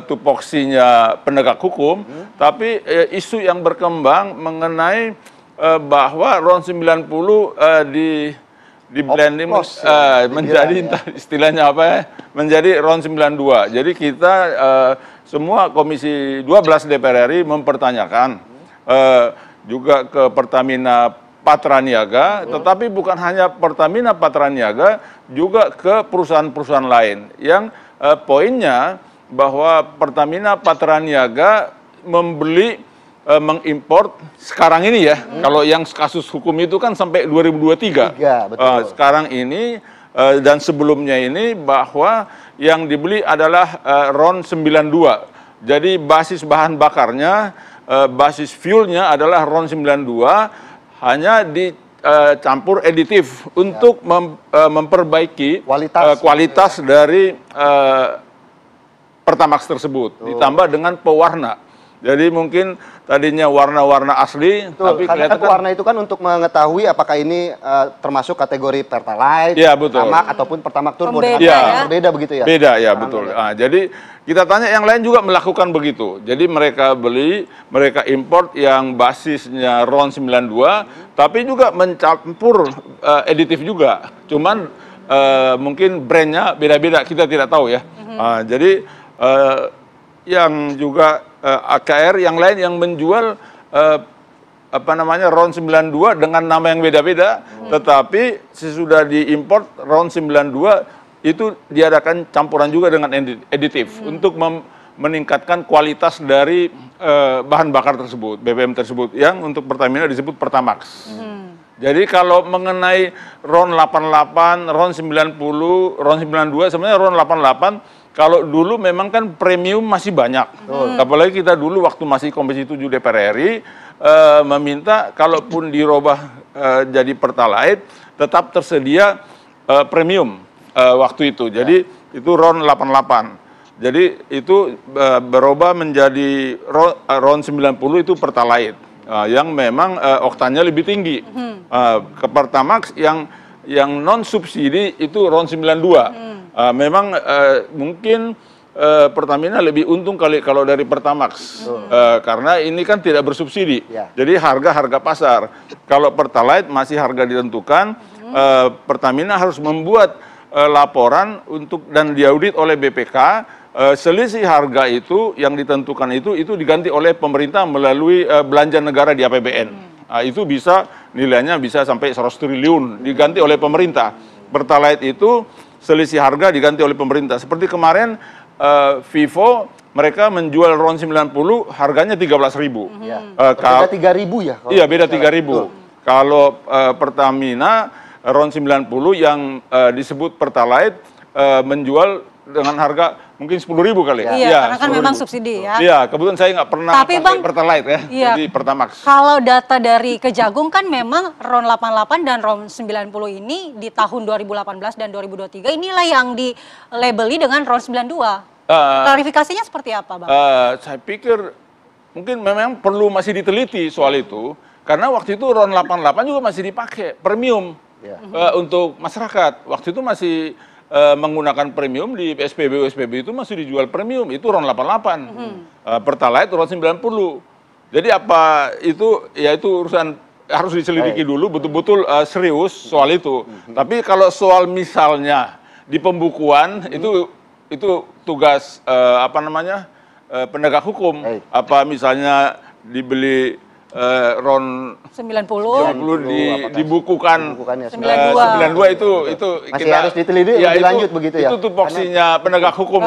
tupoksinya penegak hukum, tapi isu yang berkembang mengenai bahwa RON 90 di blending menjadi istilahnya apa ya, menjadi RON 92. Jadi kita semua Komisi 12 DPR RI mempertanyakan juga ke Pertamina Patraniaga, tetapi bukan hanya Pertamina Patraniaga, juga ke perusahaan-perusahaan lain yang poinnya bahwa Pertamina Patraniaga membeli mengimport sekarang ini ya. Kalau yang kasus hukum itu kan sampai 2023. Betul. Sekarang ini dan sebelumnya ini bahwa yang dibeli adalah RON 92. Jadi basis bahan bakarnya, basis fuelnya adalah RON 92, hanya dicampur aditif untuk memperbaiki kualitas dari Pertamax tersebut, ditambah dengan pewarna. Jadi mungkin tadinya warna-warna asli, tapi karena kan warna itu kan untuk mengetahui apakah ini termasuk kategori Pertalite, Pertamax ataupun Pertamax Turbo. Berbeda begitu ya? Beda ya, betul. Nah, jadi kita tanya yang lain juga melakukan begitu. Jadi mereka mereka import yang basisnya RON 92, tapi juga mencampur aditif juga. Cuman mungkin brandnya beda-beda, kita tidak tahu ya. Jadi yang juga AKR yang lain yang menjual RON 92 dengan nama yang beda-beda, tetapi sesudah diimport RON 92 itu diadakan campuran juga dengan aditif untuk meningkatkan kualitas dari bahan bakar tersebut, BBM tersebut, yang untuk Pertamina disebut Pertamax. Jadi kalau mengenai RON 88, RON 90, RON 92, sebenarnya RON 88 kalau dulu memang kan premium masih banyak. Apalagi kita dulu waktu masih Komisi 7 DPR RI meminta kalaupun dirubah jadi Pertalite tetap tersedia premium waktu itu. Jadi itu RON 88. Jadi itu berubah menjadi RON 90 itu Pertalite yang memang oktannya lebih tinggi. Ke Pertamax yang non subsidi itu RON 92. Memang mungkin Pertamina lebih untung kalau dari Pertamax, karena ini kan tidak bersubsidi. Jadi harga pasar. Kalau Pertalite masih harga ditentukan, Pertamina harus membuat laporan dan diaudit oleh BPK. Selisih harga itu yang ditentukan itu diganti oleh pemerintah melalui belanja negara di APBN. Itu nilainya bisa sampai 100 triliun diganti oleh pemerintah. Pertalite itu selisih harga diganti oleh pemerintah. Seperti kemarin Vivo mereka menjual RON 90 harganya 13.000. Beda 3.000 ya? Iya, beda 3.000. Kalau Pertamina RON 90 yang disebut Pertalite menjual dengan harga mungkin 10.000 kali. Iya, karena kan memang subsidi ya. Iya, kebetulan saya nggak pernah Tapi, pakai Bang, Pertalite ya, iya, jadi Pertamax. Kalau data dari Kejagung kan memang RON 88 dan RON 90 ini di tahun 2018 dan 2023 inilah yang dilabeli dengan RON 92. Klarifikasinya seperti apa, Bang? Saya pikir mungkin memang perlu masih diteliti soal itu, karena waktu itu RON 88 juga masih dipakai premium untuk masyarakat. Waktu itu masih menggunakan premium di SPB itu masih dijual premium, itu RON 88. Pertalite RON 90. Jadi apa itu, ya itu urusan harus diselidiki dulu, betul-betul serius soal itu. Tapi kalau soal misalnya di pembukuan itu tugas penegak hukum. Apa misalnya dibeli RON 90 dibukukan 92 itu masih kita harus diteliti lebih lanjut begitu ya. Itu tupoksinya penegak hukum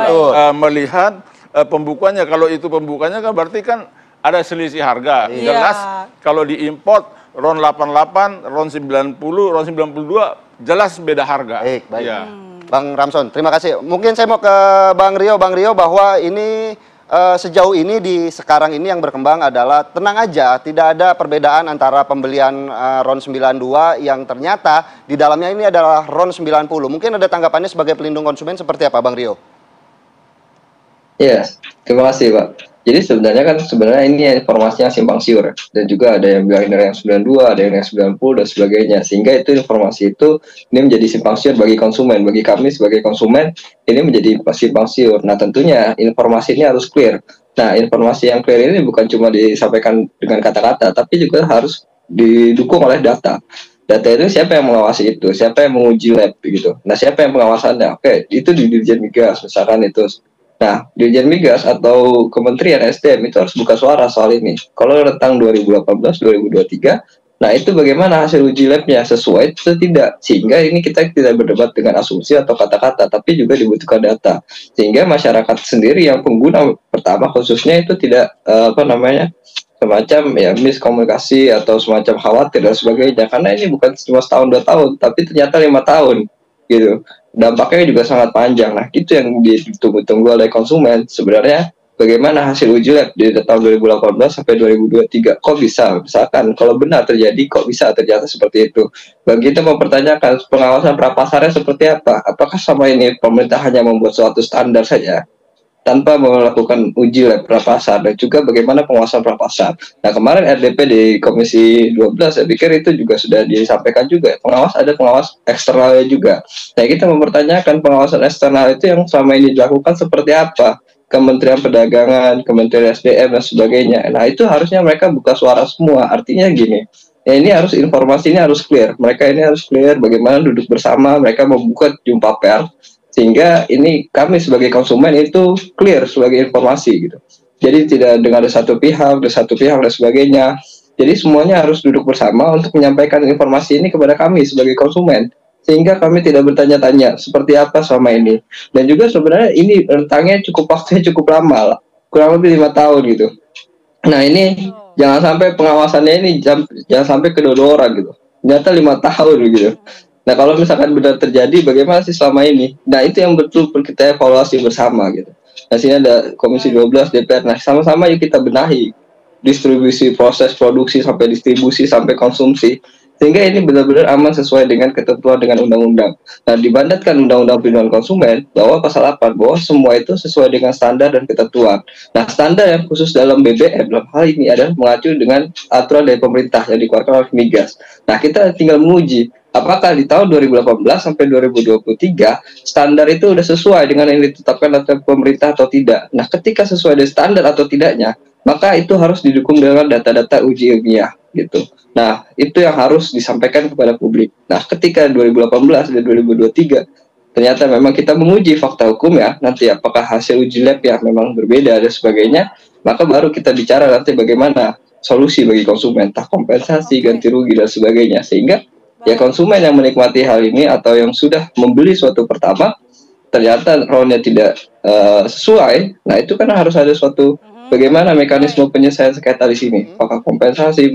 melihat pembukuannya. Kalau itu pembukuannya kan berarti kan ada selisih harga. Jelas kalau diimport RON 88, RON 90, RON 92 jelas beda harga. Baik. Bang Ramson, terima kasih. Mungkin saya mau ke Bang Rio bahwa ini sejauh ini di sekarang ini yang berkembang adalah tenang aja, tidak ada perbedaan antara pembelian RON 92 yang ternyata di dalamnya ini adalah RON 90. Mungkin ada tanggapannya sebagai pelindung konsumen seperti apa, Bang Rio? Iya, terima kasih, Pak. Jadi sebenarnya ini informasinya simpang siur, dan juga ada yang bilang ini yang 92, ada yang 90 dan sebagainya. Sehingga itu informasi itu ini menjadi simpang siur bagi konsumen, bagi kami sebagai konsumen ini menjadi simpang siur. Nah, tentunya informasi ini harus clear. Nah, informasi yang clear ini bukan cuma disampaikan dengan kata-kata, tapi juga harus didukung oleh data. Data itu siapa yang mengawasi itu, siapa yang menguji lab gitu. Nah, siapa yang pengawasannya? Oke, itu di Dirjen Migas misalkan itu. Nah, Dirjen Migas atau Kementerian SDM itu harus buka suara soal ini. Kalau rentang 2018-2023, nah itu bagaimana hasil uji labnya, sesuai atau tidak. Sehingga ini kita tidak berdebat dengan asumsi atau kata-kata, tapi juga dibutuhkan data. Sehingga masyarakat sendiri yang pengguna pertama khususnya itu tidak semacam ya miskomunikasi atau semacam khawatir dan sebagainya. Karena ini bukan cuma setahun 2 tahun, tapi ternyata 5 tahun gitu. Dampaknya juga sangat panjang. Nah, itu yang ditunggu-tunggu oleh konsumen. Sebenarnya bagaimana hasil uji lab di tahun 2018 sampai 2023? Kok bisa? Misalkan kalau benar terjadi, kok bisa ternyata seperti itu? Bagi kita mempertanyakan pengawasan prapasarnya seperti apa? Apakah sama ini pemerintah hanya membuat suatu standar saja tanpa melakukan uji lab prapasar, dan juga bagaimana pengawasan prapasar. Nah, kemarin RDP di Komisi 12 saya pikir itu juga sudah disampaikan juga, ada pengawas eksternalnya juga. Nah, kita mempertanyakan pengawasan eksternal itu yang selama ini dilakukan seperti apa? Kementerian Perdagangan, Kementerian SDM dan sebagainya. Nah, itu harusnya mereka buka suara semua. Artinya gini, ya ini harus informasi ini harus clear. Mereka ini harus clear bagaimana duduk bersama, mereka membuka jumpa pers, sehingga ini kami sebagai konsumen itu clear sebagai informasi gitu. Jadi tidak dengan ada satu pihak dan sebagainya. Jadi semuanya harus duduk bersama untuk menyampaikan informasi ini kepada kami sebagai konsumen, sehingga kami tidak bertanya-tanya seperti apa selama ini. Dan juga sebenarnya ini rentangnya waktunya cukup lama, kurang lebih 5 tahun gitu. Nah, ini jangan sampai pengawasannya ini jangan sampai kedua orang gitu. Ternyata 5 tahun gitu. Nah, kalau misalkan benar terjadi, bagaimana sih selama ini? Nah, itu yang betul kita evaluasi bersama gitu. Nah, sini ada Komisi 12 DPR. Nah, sama-sama yuk kita benahi distribusi, proses produksi sampai distribusi sampai konsumsi, sehingga ini benar-benar aman sesuai dengan ketentuan dengan undang-undang. Nah, dimandatkan Undang-Undang Perlindungan Konsumen bahwa pasal 8 bahwa semua itu sesuai dengan standar dan ketentuan. Nah, standar yang khusus dalam BBM dalam hal ini adalah mengacu dengan aturan dari pemerintah yang dikeluarkan oleh Migas. Nah, kita tinggal menguji apakah di tahun 2018 sampai 2023 standar itu sudah sesuai dengan yang ditetapkan oleh pemerintah atau tidak. Nah, ketika sesuai dengan standar atau tidaknya, maka itu harus didukung dengan data-data uji ilmiah gitu. Nah, itu yang harus disampaikan kepada publik. Nah, ketika 2018 dan 2023 ternyata memang kita menguji fakta hukum ya, nanti apakah hasil uji lab ya memang berbeda dan sebagainya, maka baru kita bicara nanti bagaimana solusi bagi konsumen, entah kompensasi, ganti rugi dan sebagainya. Sehingga ya konsumen yang menikmati hal ini atau yang sudah membeli suatu pertama ternyata RON-nya tidak sesuai, nah itu kan harus ada suatu bagaimana mekanisme penyelesaian sengketa di sini, apakah kompensasi,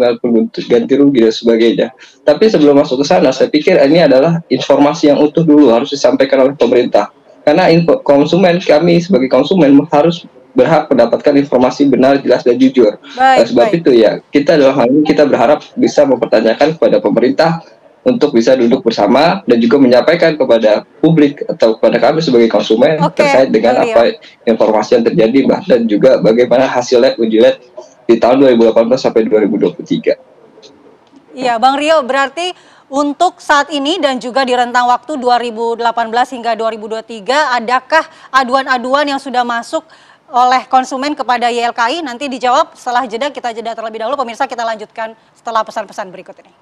ganti rugi dan sebagainya. Tapi sebelum masuk ke sana, saya pikir ini adalah informasi yang utuh dulu harus disampaikan oleh pemerintah. karena konsumen, kami sebagai konsumen harus berhak mendapatkan informasi benar, jelas dan jujur. Sebab itu ya kita dalam hal ini kita berharap bisa mempertanyakan kepada pemerintah untuk bisa duduk bersama dan juga menyampaikan kepada publik atau kepada kami sebagai konsumen terkait dengan apa informasi yang terjadi dan juga bagaimana hasil uji lab di tahun 2018 sampai 2023. Iya, Bang Rio, berarti untuk saat ini dan juga di rentang waktu 2018 hingga 2023, adakah aduan-aduan yang sudah masuk oleh konsumen kepada YLKI? Nanti dijawab setelah jeda, kita jeda terlebih dahulu. Pemirsa, kita lanjutkan setelah pesan-pesan berikut ini.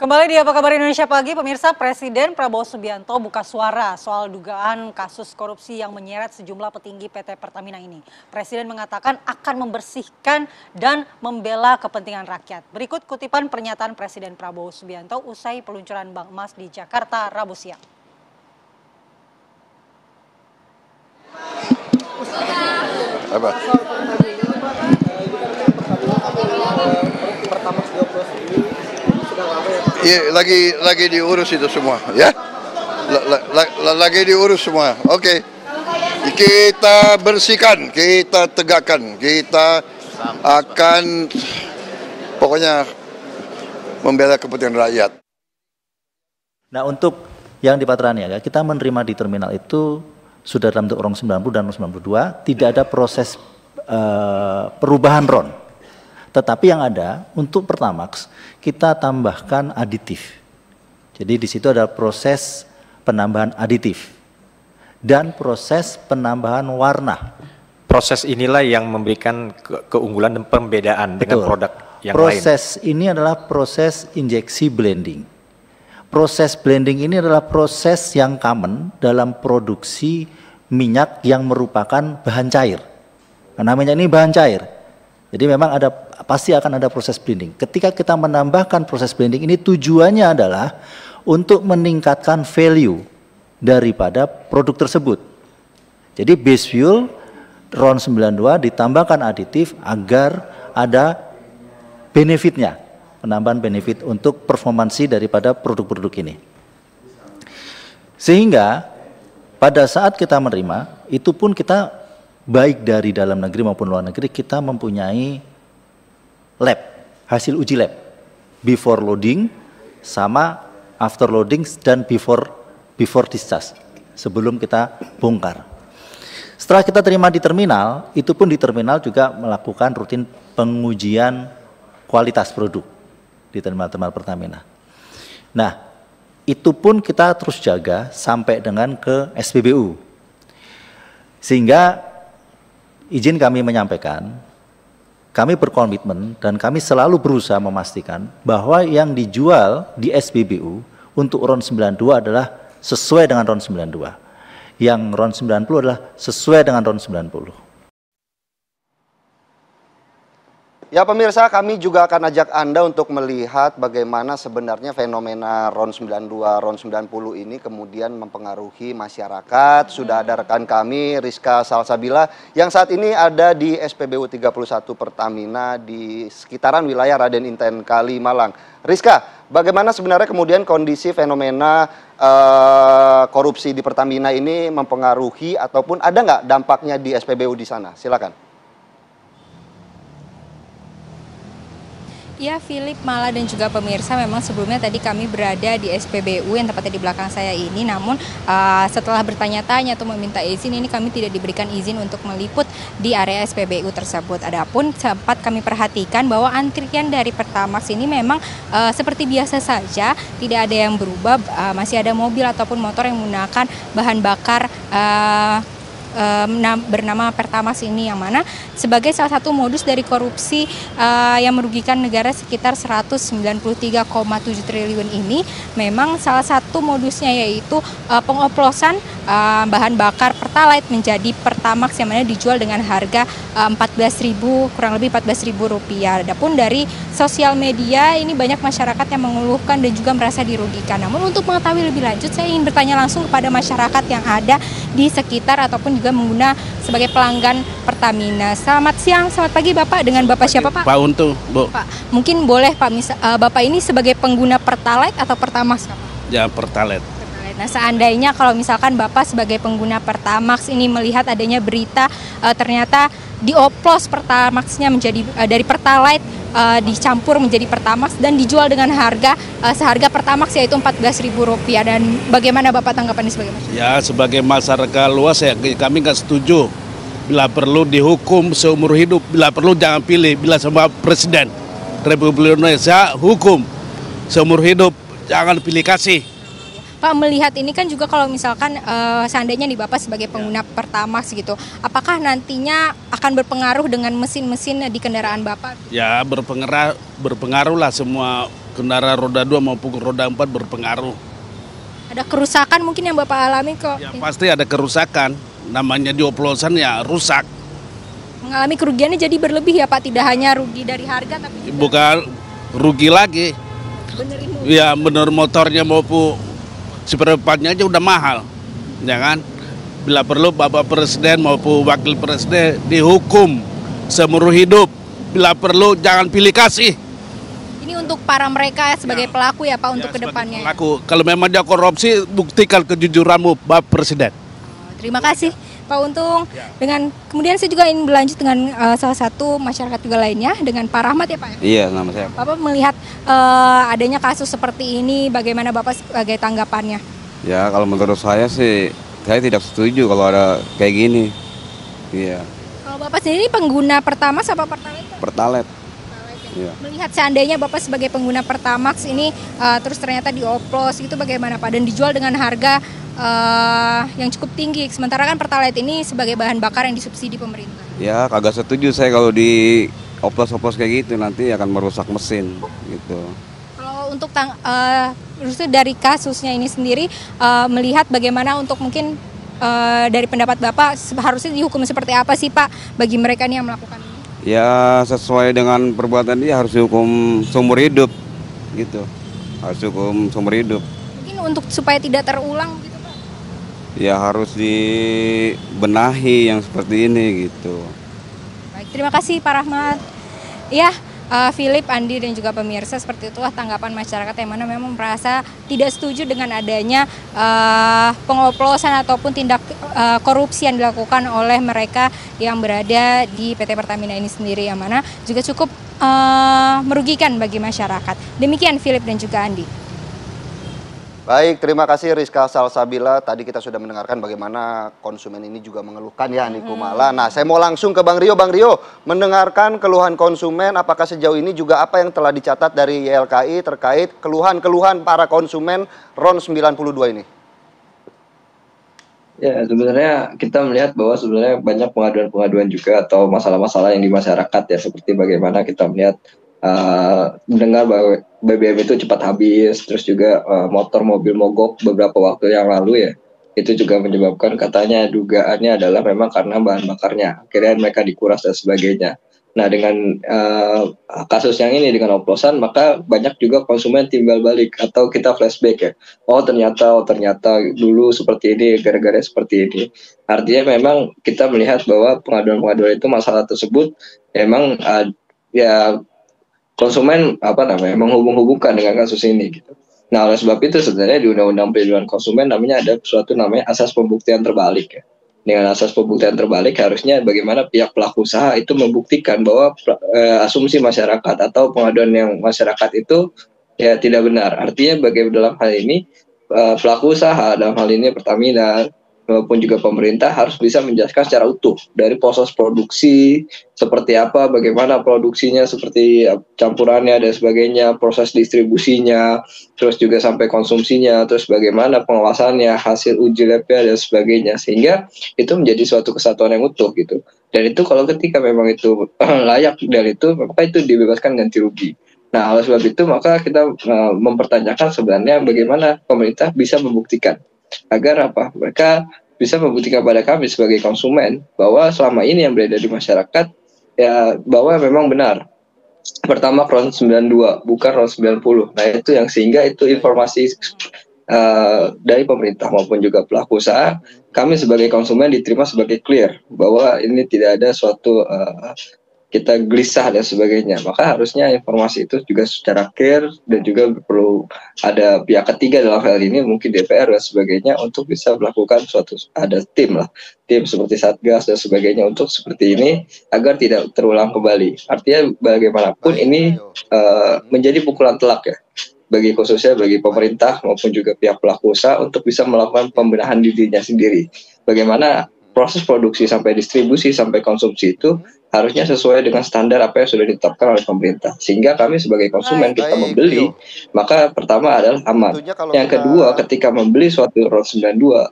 Kembali di Apa Kabar Indonesia Pagi, pemirsa, Presiden Prabowo Subianto buka suara soal dugaan kasus korupsi yang menyeret sejumlah petinggi PT Pertamina ini. Presiden mengatakan akan membersihkan dan membela kepentingan rakyat. Berikut kutipan pernyataan Presiden Prabowo Subianto usai peluncuran Bank Emas di Jakarta Rabu siang. Apa? Iya, lagi diurus itu semua, ya. Lagi diurus semua. Oke. Kita bersihkan, kita tegakkan, kita akan pokoknya membela kepentingan rakyat. Nah, untuk yang di Patraniaga, kita menerima di terminal itu sudah dalam bentuk RON 90 dan RON 92, tidak ada proses perubahan RON. Tetapi yang ada untuk Pertamax kita tambahkan aditif. Jadi di situ ada proses penambahan aditif dan proses penambahan warna. Proses inilah yang memberikan keunggulan dan pembedaan dengan produk yang lain. Proses ini adalah proses injeksi blending. Proses blending ini adalah proses yang common dalam produksi minyak yang merupakan bahan cair. Karena minyak ini bahan cair. Jadi memang pasti akan ada proses blending. Ketika kita menambahkan proses blending ini tujuannya adalah untuk meningkatkan value daripada produk tersebut. Jadi base fuel RON 92 ditambahkan aditif agar ada benefitnya, penambahan benefit untuk performansi daripada produk-produk ini. Sehingga pada saat kita menerima, itu pun kita baik dari dalam negeri maupun luar negeri, kita mempunyai lab, hasil uji lab, before loading sama after loading dan before discharge, sebelum kita bongkar. Setelah kita terima di terminal, itu pun di terminal juga melakukan rutin pengujian kualitas produk di terminal-terminal Pertamina. Nah, itu pun kita terus jaga sampai dengan ke SPBU. Sehingga izin kami menyampaikan, kami berkomitmen dan kami selalu berusaha memastikan bahwa yang dijual di SPBU untuk RON 92 adalah sesuai dengan RON 92. Yang RON 90 adalah sesuai dengan RON 90. Ya pemirsa, kami juga akan ajak Anda untuk melihat bagaimana sebenarnya fenomena RON 92, RON 90 ini kemudian mempengaruhi masyarakat. Sudah ada rekan kami, Rizka Salsabila, yang saat ini ada di SPBU 31 Pertamina di sekitaran wilayah Raden Inten Kalimalang. Rizka, bagaimana sebenarnya kemudian kondisi fenomena korupsi di Pertamina ini mempengaruhi ataupun ada nggak dampaknya di SPBU di sana? Silakan. Ya, Philip, Mala dan juga pemirsa, memang sebelumnya tadi kami berada di SPBU yang tepatnya di belakang saya ini, namun setelah bertanya-tanya atau meminta izin ini kami tidak diberikan izin untuk meliput di area SPBU tersebut. Adapun sempat kami perhatikan bahwa antrian dari Pertamax ini memang seperti biasa saja, tidak ada yang berubah, masih ada mobil ataupun motor yang menggunakan bahan bakar bernama Pertamax ini, yang mana sebagai salah satu modus dari korupsi yang merugikan negara sekitar 193,7 triliun ini, memang salah satu modusnya yaitu pengoplosan bahan bakar Pertalite menjadi Pertamax yang mana dijual dengan harga 14.000, kurang lebih 14.000 rupiah. Adapun dari sosial media ini banyak masyarakat yang mengeluhkan dan juga merasa dirugikan. Namun untuk mengetahui lebih lanjut, saya ingin bertanya langsung kepada masyarakat yang ada di sekitar ataupun juga mengguna sebagai pelanggan Pertamina. Selamat siang, selamat pagi Bapak. Dengan Bapak siapa Pak? Pak Untung, Bu. Pak, mungkin boleh Pak, Bapak ini sebagai pengguna Pertalite atau Pertamax? Ya, Pertalite. Nah, seandainya kalau misalkan Bapak sebagai pengguna Pertamax ini melihat adanya berita ternyata dioplos Pertamax-nya menjadi dari Pertalite dicampur menjadi Pertamax dan dijual dengan harga seharga Pertamax yaitu Rp14.000, dan bagaimana Bapak tanggapannya sebagai masyarakat? Ya, sebagai masyarakat luas ya kami nggak setuju. Bila perlu dihukum seumur hidup, bila perlu jangan pilih, bila sama Presiden Republik Indonesia hukum seumur hidup, jangan pilih kasih. Pak, melihat ini kan juga kalau misalkan seandainya nih Bapak sebagai pengguna Pertamax gitu, apakah nantinya akan berpengaruh dengan mesin-mesin di kendaraan Bapak? Ya, berpengaruh lah, semua kendaraan roda 2 maupun roda 4 berpengaruh. Ada kerusakan mungkin yang Bapak alami kok? Ya, pasti ada kerusakan, namanya dioplosan ya rusak. Mengalami kerugiannya jadi berlebih ya Pak, tidak hanya rugi dari harga tapi juga... Bukan rugi lagi. Ya, bener motornya maupun seperempatnya aja udah mahal, ya kan? Bila perlu Bapak Presiden maupun Wakil Presiden dihukum seumur hidup. Bila perlu jangan pilih kasih. Ini untuk para mereka sebagai pelaku ya Pak, untuk kedepannya. Pelaku, kalau memang dia korupsi, buktikan kejujuranmu Bapak Presiden. Terima kasih Pak Untung. Dengan kemudian saya juga ingin berlanjut dengan salah satu masyarakat juga lainnya, dengan Pak Rahmat ya Pak. Iya, nama saya. Bapak melihat adanya kasus seperti ini, bagaimana Bapak sebagai tanggapannya? Ya, kalau menurut saya sih, saya tidak setuju kalau ada kayak gini. Iya. Kalau Bapak sendiri pengguna Pertamax apa Pertalite? Pertalite. Iya. Melihat seandainya Bapak sebagai pengguna Pertamax ini terus ternyata dioplos itu bagaimana Pak, dan dijual dengan harga yang cukup tinggi, sementara kan Pertalite ini sebagai bahan bakar yang disubsidi pemerintah. Ya, kagak setuju saya kalau di oplos-oplos kayak gitu, nanti akan merusak mesin gitu. Kalau untuk dari kasusnya ini sendiri, melihat bagaimana untuk mungkin dari pendapat Bapak harusnya dihukum seperti apa sih Pak bagi mereka nih yang melakukan ini? Ya, sesuai dengan perbuatan dia harus dihukum seumur hidup gitu. Harus dihukum seumur hidup. Mungkin untuk supaya tidak terulang gitu Pak? Ya, harus dibenahi yang seperti ini gitu. Baik, terima kasih Pak Rahmat. Ya, Philip, Andi, dan juga pemirsa, seperti itulah tanggapan masyarakat yang mana memang merasa tidak setuju dengan adanya pengoplosan ataupun tindak korupsi yang dilakukan oleh mereka yang berada di PT Pertamina ini sendiri, yang mana juga cukup merugikan bagi masyarakat. Demikian Philip dan juga Andi. Baik, terima kasih Rizka Salsabila. Tadi kita sudah mendengarkan bagaimana konsumen ini juga mengeluhkan ya, Andi Kumala. Nah, saya mau langsung ke Bang Rio. Bang Rio, mendengarkan keluhan konsumen, apakah sejauh ini juga apa yang telah dicatat dari YLKI terkait keluhan-keluhan para konsumen RON 92 ini? Ya, sebenarnya kita melihat bahwa sebenarnya banyak pengaduan-pengaduan juga atau masalah-masalah yang di masyarakat ya, seperti bagaimana kita melihat mendengar bahwa BBM itu cepat habis, terus juga motor mobil mogok beberapa waktu yang lalu ya, itu juga menyebabkan katanya dugaannya adalah memang karena bahan bakarnya, akhirnya mereka dikuras dan sebagainya. Nah, dengan kasus yang ini dengan oplosan, maka banyak juga konsumen timbal balik atau kita flashback ya, oh ternyata dulu seperti ini gara-gara seperti ini. Artinya memang kita melihat bahwa pengaduan-pengaduan itu masalah tersebut memang ya konsumen menghubung-hubungkan dengan kasus ini gitu. Nah, oleh sebab itu sebenarnya di Undang-Undang Perlindungan Konsumen namanya ada suatu namanya asas pembuktian terbalik ya. Dengan asas pembuktian terbalik harusnya bagaimana pihak pelaku usaha itu membuktikan bahwa asumsi masyarakat atau pengaduan yang masyarakat itu ya tidak benar. Artinya bagaimana dalam hal ini pelaku usaha, dalam hal ini Pertamina maupun juga pemerintah harus bisa menjelaskan secara utuh dari proses produksi seperti apa, bagaimana produksinya, seperti campurannya dan sebagainya, proses distribusinya, terus juga sampai konsumsinya, terus bagaimana pengawasannya, hasil uji labnya dan sebagainya, sehingga itu menjadi suatu kesatuan yang utuh gitu. Dan itu kalau ketika memang itu layak dan itu, maka itu dibebaskan ganti rugi. Nah, oleh sebab itu maka kita mempertanyakan sebenarnya bagaimana pemerintah bisa membuktikan agar mereka bisa membuktikan pada kami sebagai konsumen bahwa selama ini yang beredar di masyarakat ya bahwa memang benar pertama RON 92 bukan RON 90. Nah, itu yang sehingga itu informasi dari pemerintah maupun juga pelaku usaha, kami sebagai konsumen diterima sebagai clear bahwa ini tidak ada suatu kita gelisah dan sebagainya. Maka harusnya informasi itu juga secara clear dan juga perlu ada pihak ketiga dalam hal ini, mungkin DPR dan sebagainya, untuk bisa melakukan ada tim seperti Satgas dan sebagainya untuk seperti ini agar tidak terulang kembali. Artinya bagaimanapun ini menjadi pukulan telak ya khususnya bagi pemerintah maupun juga pihak pelaku usaha untuk bisa melakukan pembenahan dirinya sendiri. Bagaimana proses produksi sampai distribusi sampai konsumsi itu harusnya sesuai dengan standar apa yang sudah ditetapkan oleh pemerintah, sehingga kami sebagai konsumen kita membeli, maka pertama adalah aman. Yang kedua, ketika membeli suatu RON 92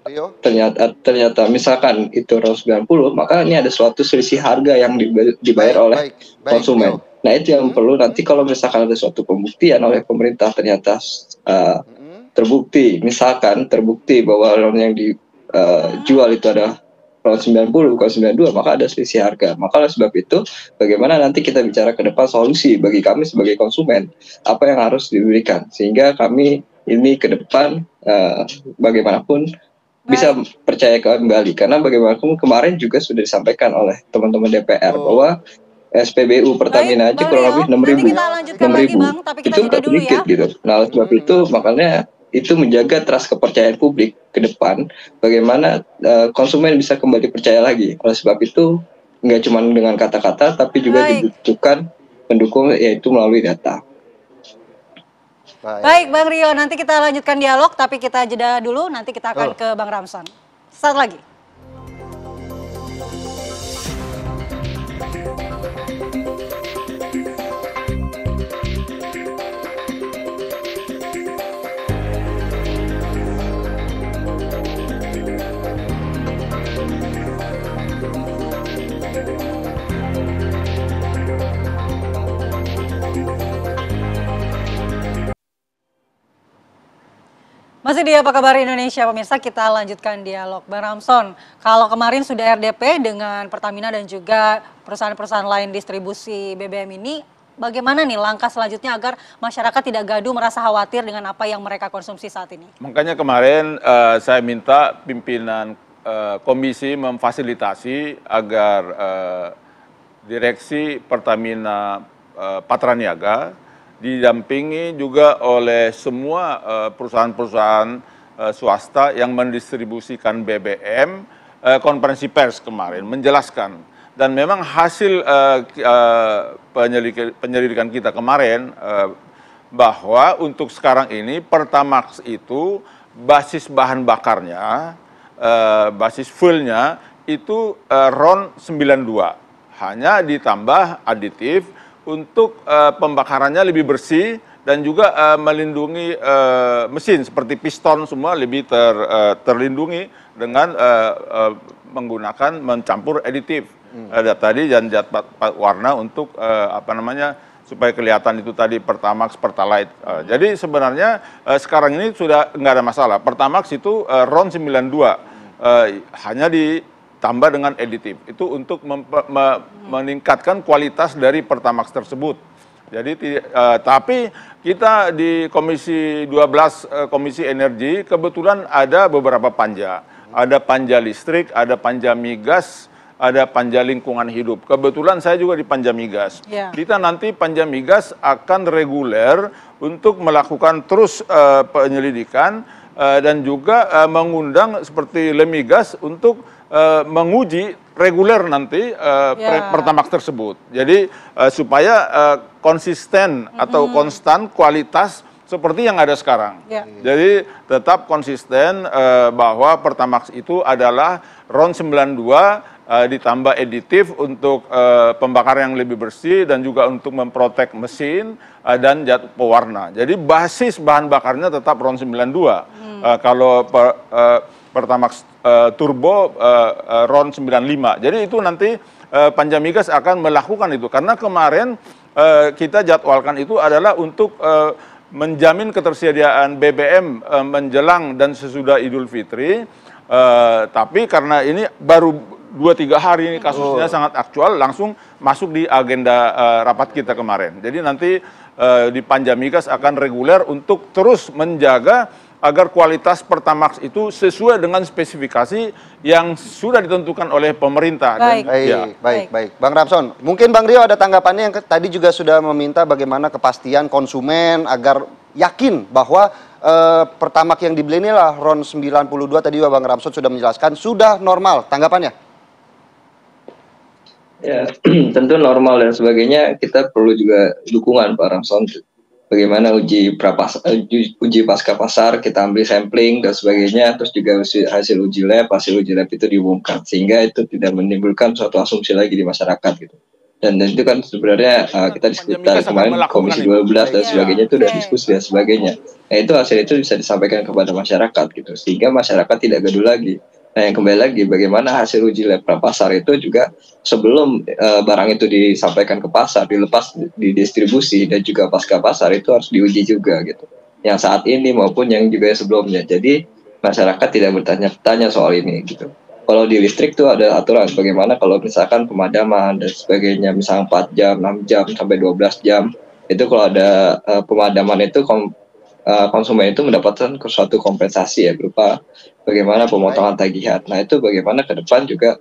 ternyata misalkan itu RON 90, maka ini ada suatu selisih harga yang dibayar oleh konsumen. Nah, itu yang perlu nanti kalau misalkan ada suatu pembuktian oleh pemerintah ternyata terbukti bahwa RON yang dijual itu adalah RON 90 bukan 92, maka ada selisih harga. Maka oleh sebab itu, bagaimana nanti kita bicara ke depan solusi bagi kami sebagai konsumen, apa yang harus diberikan, sehingga kami ini ke depan bagaimanapun bisa percaya kembali. Karena bagaimanapun kemarin juga sudah disampaikan oleh teman-teman DPR bahwa SPBU Pertamina aja kurang lebih 6.000 itu sedikit gitu. Nah, oleh sebab itu makanya itu menjaga trust kepercayaan publik ke depan, bagaimana konsumen bisa kembali percaya lagi. Oleh sebab itu nggak cuma dengan kata-kata, tapi juga dibutuhkan pendukung, yaitu melalui data. Baik Bang Rio, nanti kita lanjutkan dialog, tapi kita jeda dulu, nanti kita akan ke Bang Ramson. Saat lagi. Masih di Apa Kabar Indonesia, pemirsa, kita lanjutkan dialog. Bang Ramson, kalau kemarin sudah RDP dengan Pertamina dan juga perusahaan-perusahaan lain distribusi BBM ini, bagaimana nih langkah selanjutnya agar masyarakat tidak gaduh merasa khawatir dengan apa yang mereka konsumsi saat ini? Makanya kemarin saya minta pimpinan komisi memfasilitasi agar direksi Pertamina Patraniaga didampingi juga oleh semua perusahaan-perusahaan swasta yang mendistribusikan BBM, konferensi pers kemarin menjelaskan. Dan memang hasil penyelidikan kita kemarin bahwa untuk sekarang ini Pertamax itu basis bahan bakarnya, basis fuelnya itu RON 92, hanya ditambah aditif untuk pembakarannya lebih bersih dan juga melindungi mesin seperti piston semua lebih terlindungi dengan menggunakan mencampur aditif. Ada tadi dan zat warna untuk supaya kelihatan itu tadi Pertamax, Pertalite. Jadi sebenarnya sekarang ini sudah nggak ada masalah. Pertamax itu RON 92 hanya ditambah dengan aditif. Itu untuk meningkatkan kualitas dari Pertamax tersebut. Jadi tapi kita di Komisi 12 Komisi Energi kebetulan ada beberapa panja. Ada panja listrik, ada panja migas, ada panja lingkungan hidup. Kebetulan saya juga di panja migas. Yeah. Kita nanti panja migas akan reguler untuk melakukan terus penyelidikan dan juga mengundang seperti Lemigas untuk menguji reguler nanti Pertamax tersebut. Jadi supaya konsisten atau konstan kualitas seperti yang ada sekarang. Yeah. Jadi tetap konsisten bahwa Pertamax itu adalah RON 92 ditambah aditif untuk pembakaran yang lebih bersih dan juga untuk memprotek mesin dan zat pewarna. Jadi basis bahan bakarnya tetap RON 92. Kalau Pertamax turbo RON 95. Jadi itu nanti panja migas akan melakukan itu karena kemarin kita jadwalkan itu adalah untuk menjamin ketersediaan BBM menjelang dan sesudah Idul Fitri, tapi karena ini baru 2-3 hari ini kasusnya sangat aktual, langsung masuk di agenda rapat kita kemarin. Jadi nanti di panja migas akan reguler untuk terus menjaga agar kualitas Pertamax itu sesuai dengan spesifikasi yang sudah ditentukan oleh pemerintah. Baik, baik. Bang Ramson, mungkin Bang Rio ada tanggapannya yang tadi juga sudah meminta bagaimana kepastian konsumen agar yakin bahwa Pertamax yang dibeli inilah RON 92 tadi Bang Ramson sudah menjelaskan sudah normal. Tanggapannya? Ya, tentu normal dan sebagainya. Kita perlu juga dukungan Pak Ramson. Bagaimana uji pasca pasar, kita ambil sampling dan sebagainya, terus juga hasil uji lab itu diumumkan, sehingga itu tidak menimbulkan suatu asumsi lagi di masyarakat gitu. Dan itu kan sebenarnya kita diskusi kemarin Komisi 12 dan sebagainya itu udah diskusi dan sebagainya. Nah itu hasil itu bisa disampaikan kepada masyarakat gitu, sehingga masyarakat tidak gaduh lagi. Nah yang kembali lagi bagaimana hasil uji lab pasar itu juga sebelum barang itu disampaikan ke pasar, dilepas didistribusi dan juga pasca pasar itu harus diuji juga gitu. Yang saat ini maupun yang juga sebelumnya. Jadi masyarakat tidak bertanya-tanya soal ini gitu. Kalau di listrik itu ada aturan bagaimana kalau misalkan pemadaman dan sebagainya, misalnya 4 jam, 6 jam sampai 12 jam itu kalau ada pemadaman itu konsumen itu mendapatkan suatu kompensasi ya berupa bagaimana pemotongan tagihan. Nah itu bagaimana ke depan juga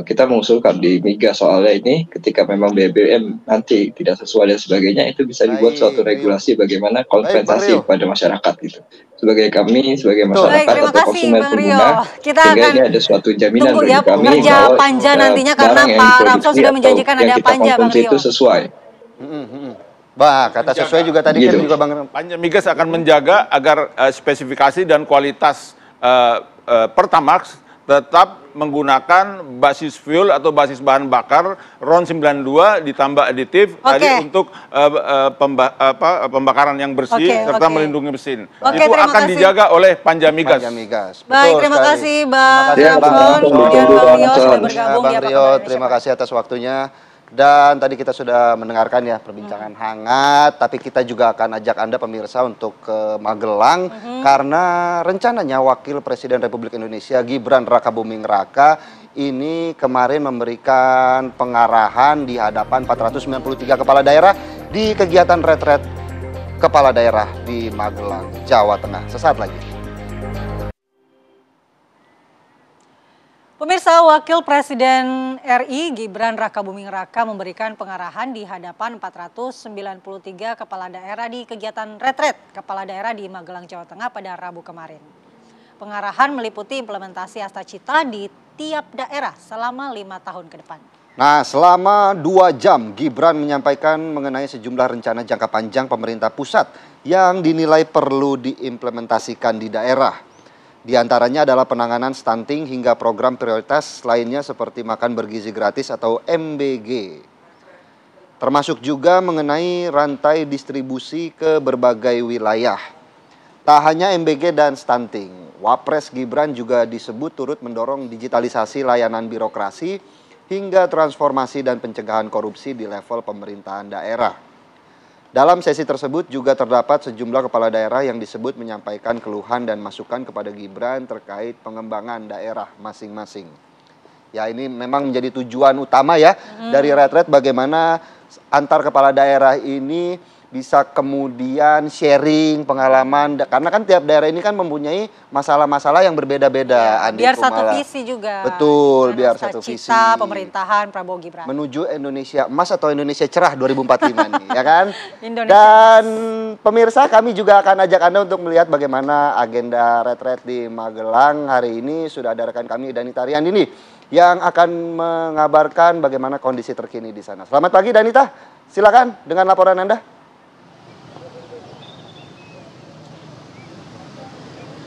kita mengusulkan di Migas soalnya ini ketika memang BBM nanti tidak sesuai dan sebagainya itu bisa dibuat suatu regulasi bagaimana kompensasi kepada masyarakat gitu. Sebagai kami sebagai masyarakat atau konsumen pengguna sehingga ini ada suatu jaminan bagi kami bahwa panja nantinya karena Pak Ramson sudah menjanjikan ada panja Bang Rio. Itu sesuai. Bah, kata sesuai juga tadi kan juga Bang Panja Migas akan menjaga agar spesifikasi dan kualitas Pertamax tetap menggunakan basis fuel atau basis bahan bakar RON 92 ditambah aditif tadi untuk pembakaran yang bersih serta melindungi mesin. Itu akan dijaga oleh Panja Migas. Baik, terima kasih Bang Ramson, kemudian Bang Rio sudah bergabung di Rio, terima kasih atas waktunya. Dan tadi kita sudah mendengarkan ya perbincangan hangat, tapi kita juga akan ajak Anda pemirsa untuk ke Magelang karena rencananya Wakil Presiden Republik Indonesia Gibran Rakabuming Raka ini kemarin memberikan pengarahan di hadapan 493 kepala daerah di kegiatan retret kepala daerah di Magelang, Jawa Tengah. Sesaat lagi. Pemirsa, Wakil Presiden RI Gibran Rakabuming Raka memberikan pengarahan di hadapan 493 kepala daerah di kegiatan retret kepala daerah di Magelang, Jawa Tengah pada Rabu kemarin. Pengarahan meliputi implementasi Asta Cita di tiap daerah selama 5 tahun ke depan. Nah, selama 2 jam Gibran menyampaikan mengenai sejumlah rencana jangka panjang pemerintah pusat yang dinilai perlu diimplementasikan di daerah. Di antaranya adalah penanganan stunting hingga program prioritas lainnya seperti makan bergizi gratis atau MBG. Termasuk juga mengenai rantai distribusi ke berbagai wilayah. Tak hanya MBG dan stunting, Wapres Gibran juga disebut turut mendorong digitalisasi layanan birokrasi hingga transformasi dan pencegahan korupsi di level pemerintahan daerah. Dalam sesi tersebut juga terdapat sejumlah kepala daerah yang disebut menyampaikan keluhan dan masukan kepada Gibran terkait pengembangan daerah masing-masing. Ya ini memang menjadi tujuan utama ya dari retret bagaimana antar kepala daerah ini bisa kemudian sharing pengalaman karena kan tiap daerah ini kan mempunyai masalah-masalah yang berbeda-beda. Ya, biar satu visi juga. Betul, biar satu visi. Pemerintahan Prabowo Gibran. Menuju Indonesia emas atau Indonesia cerah 2045 nih, ya kan? Indonesia. Dan pemirsa kami juga akan ajak Anda untuk melihat bagaimana agenda retret di Magelang hari ini. Sudah ada rekan kami Danita Riyandini yang akan mengabarkan bagaimana kondisi terkini di sana. Selamat pagi Danita, silakan dengan laporan Anda.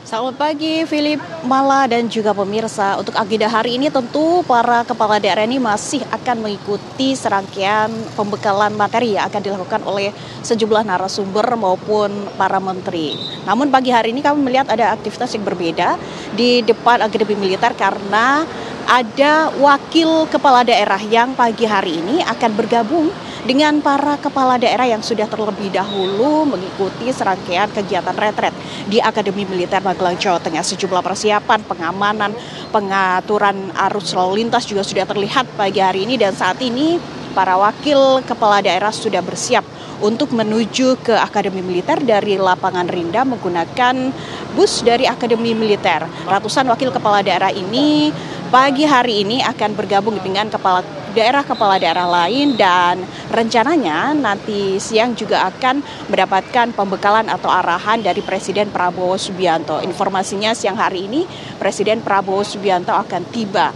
Selamat pagi, Philip, Mala, dan juga pemirsa. Untuk agenda hari ini tentu para kepala daerah ini masih akan mengikuti serangkaian pembekalan materi yang akan dilakukan oleh sejumlah narasumber maupun para menteri. Namun pagi hari ini kami melihat ada aktivitas yang berbeda di depan Akademi Militer karena ada wakil kepala daerah yang pagi hari ini akan bergabung dengan para kepala daerah yang sudah terlebih dahulu mengikuti serangkaian kegiatan retret di Akademi Militer Magelang, Jawa Tengah. Sejumlah persiapan, pengamanan, pengaturan arus lalu lintas juga sudah terlihat pagi hari ini dan saat ini para wakil kepala daerah sudah bersiap untuk menuju ke Akademi Militer dari lapangan Rinda menggunakan bus dari Akademi Militer. Ratusan wakil kepala daerah ini pagi hari ini akan bergabung dengan kepala daerah lain dan rencananya nanti siang juga akan mendapatkan pembekalan atau arahan dari Presiden Prabowo Subianto. Informasinya siang hari ini Presiden Prabowo Subianto akan tiba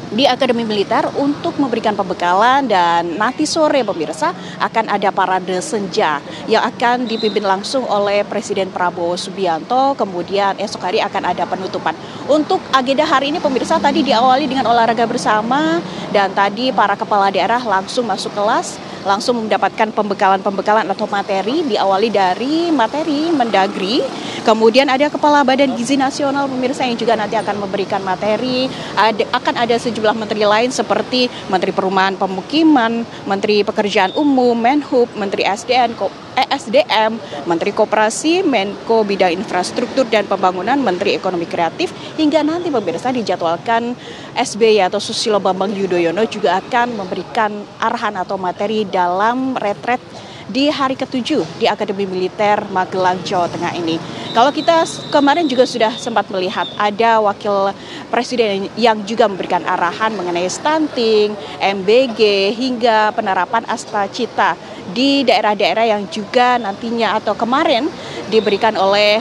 di Akademi Militer untuk memberikan pembekalan dan nanti sore pemirsa akan ada parade senja yang akan dipimpin langsung oleh Presiden Prabowo Subianto, kemudian esok hari akan ada penutupan. Untuk agenda hari ini pemirsa tadi diawali dengan olahraga bersama dan tadi para kepala daerah langsung masuk kelas, langsung mendapatkan pembekalan atau materi, diawali dari materi Mendagri, kemudian ada Kepala Badan Gizi Nasional pemirsa yang juga nanti akan memberikan materi, akan ada sejumlah menteri lain seperti Menteri Perumahan Pemukiman, Menteri Pekerjaan Umum, Menhub, Menteri ESDM, Menteri Koperasi, Menko Bidang Infrastruktur dan Pembangunan, Menteri Ekonomi Kreatif, hingga nanti pemirsa dijadwalkan SBY atau Susilo Bambang Yudhoyono juga akan memberikan arahan atau materi dalam retret di hari ke-7 di Akademi Militer Magelang, Jawa Tengah ini. Kalau kita kemarin juga sudah sempat melihat ada wakil presiden yang juga memberikan arahan mengenai stunting, MBG, hingga penerapan Astacita di daerah-daerah yang juga nantinya atau kemarin diberikan oleh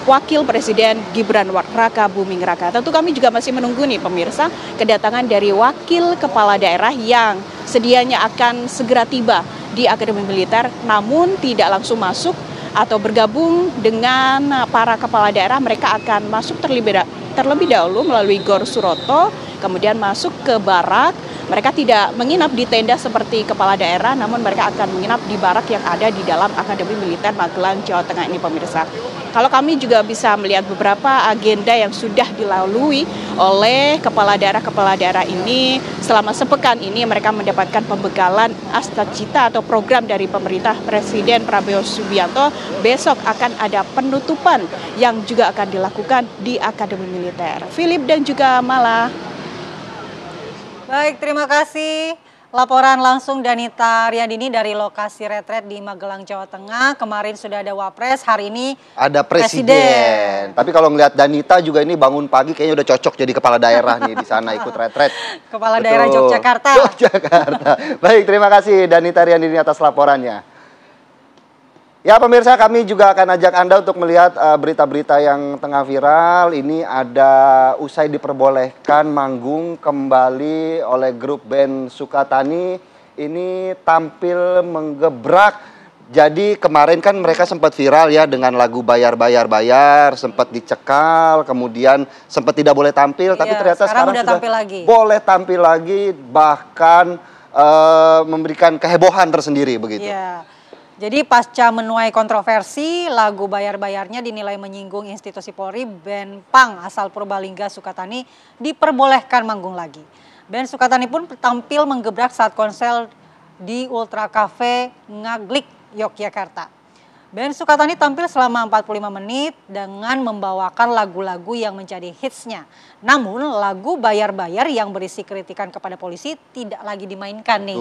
Wakil Presiden Gibran Raka Buming Raka. Tentu kami juga masih menunggu nih pemirsa kedatangan dari wakil kepala daerah yang sedianya akan segera tiba di Akademi Militer namun tidak langsung masuk atau bergabung dengan para kepala daerah. Mereka akan masuk terlebih dahulu melalui Gor Suroto, kemudian masuk ke barak. Mereka tidak menginap di tenda seperti kepala daerah, namun mereka akan menginap di barak yang ada di dalam Akademi Militer Magelang, Jawa Tengah ini pemirsa. Kalau kami juga bisa melihat beberapa agenda yang sudah dilalui oleh kepala daerah ini selama sepekan ini, mereka mendapatkan pembekalan Astacita atau program dari pemerintah Presiden Prabowo Subianto. Besok akan ada penutupan yang juga akan dilakukan di Akademi Militer. Philip dan juga Mala. Baik, terima kasih. Laporan langsung Danita Riyadini dari lokasi retret di Magelang, Jawa Tengah. Kemarin sudah ada Wapres, hari ini ada Presiden. Tapi kalau ngelihat Danita juga ini bangun pagi kayaknya udah cocok jadi kepala daerah nih di sana ikut retret. Kepala daerah Yogyakarta. Baik, terima kasih Danita Riyadini atas laporannya. Ya pemirsa, kami juga akan ajak Anda untuk melihat berita-berita yang tengah viral. Ini ada usai diperbolehkan manggung kembali oleh grup band Sukatani. Ini tampil menggebrak. Jadi kemarin kan mereka sempat viral ya dengan lagu bayar, sempat dicekal, kemudian sempat tidak boleh tampil. Tapi ternyata sekarang sudah tampil lagi. Boleh tampil lagi, bahkan memberikan kehebohan tersendiri begitu. Iya. Jadi pasca menuai kontroversi, lagu bayar-bayarnya dinilai menyinggung institusi Polri, band punk asal Purbalingga Sukatani diperbolehkan manggung lagi. Band Sukatani pun tampil menggebrak saat konser di Ultra Cafe Ngaglik, Yogyakarta. Band Sukatani tampil selama 45 menit dengan membawakan lagu-lagu yang menjadi hitsnya. Namun lagu bayar-bayar yang berisi kritikan kepada polisi tidak lagi dimainkan nih.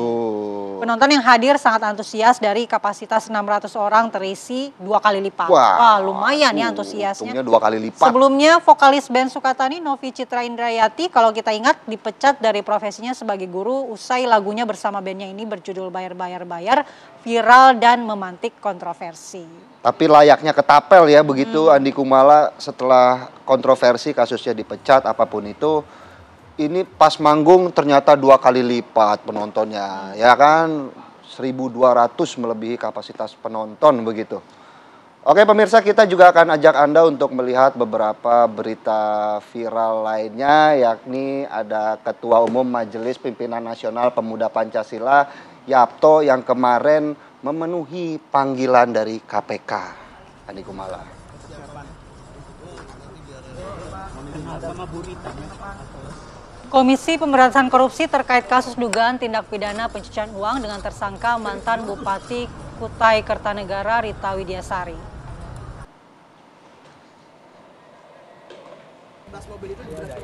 Penonton yang hadir sangat antusias, dari kapasitas 600 orang terisi 2 kali lipat. Wah, lumayan ya antusiasnya. 2 kali lipat. Sebelumnya vokalis band Sukatani Novi Citra Indrayati kalau kita ingat dipecat dari profesinya sebagai guru usai lagunya bersama bandnya ini berjudul Bayar-Bayar viral dan memantik kontroversi. Tapi layaknya ketapel ya begitu Andi Kumala setelah kontroversi kasusnya dipecat apapun itu. Ini pas manggung ternyata 2 kali lipat penontonnya, ya kan, 1.200 melebihi kapasitas penonton begitu. Oke pemirsa, kita juga akan ajak Anda untuk melihat beberapa berita viral lainnya, yakni ada Ketua Umum Majelis Pimpinan Nasional Pemuda Pancasila, Yapto, yang kemarin memenuhi panggilan dari KPK. Andi Kumala. Komisi Pemberantasan Korupsi terkait kasus dugaan tindak pidana pencucian uang dengan tersangka mantan Bupati Kutai Kertanegara Rita Widiasari.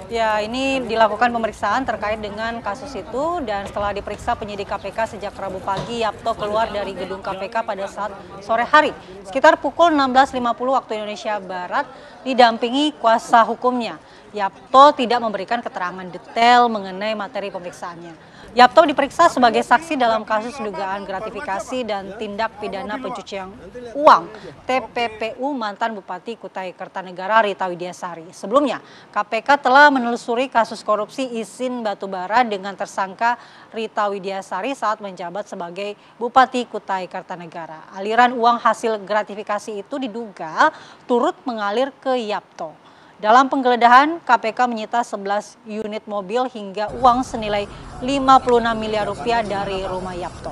Ya, ini dilakukan pemeriksaan terkait dengan kasus itu dan setelah diperiksa penyidik KPK sejak Rabu pagi, Yapto keluar dari gedung KPK pada saat sore hari sekitar pukul 16.50 waktu Indonesia Barat didampingi kuasa hukumnya. Yapto tidak memberikan keterangan detail mengenai materi pemeriksaannya. Yapto diperiksa sebagai saksi dalam kasus dugaan gratifikasi dan tindak pidana pencucian uang TPPU mantan Bupati Kutai Kertanegara Rita Widiasari. Sebelumnya, KPK telah menelusuri kasus korupsi izin batubara dengan tersangka Rita Widiasari saat menjabat sebagai Bupati Kutai Kertanegara. Aliran uang hasil gratifikasi itu diduga turut mengalir ke Yapto. Dalam penggeledahan, KPK menyita 11 unit mobil hingga uang senilai 56 miliar rupiah dari rumah Yapto.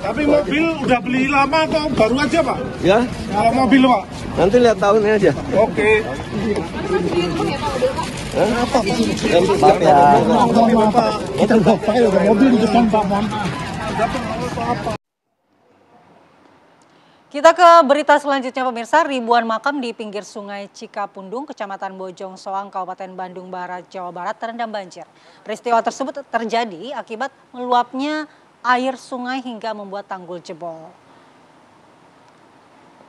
Tapi mobil udah beli lama atau baru aja, Pak? Ya. Kalau mobil, Pak? Nanti lihat tahunnya aja. Oke. Apa? Bapak ya. Kita bapak udah mobil di depan, Pak. Mohon maaf. Kita ke berita selanjutnya pemirsa, ribuan makam di pinggir sungai Cikapundung, Kecamatan Bojong Soang, Kabupaten Bandung Barat, Jawa Barat terendam banjir. Peristiwa tersebut terjadi akibat meluapnya air sungai hingga membuat tanggul jebol.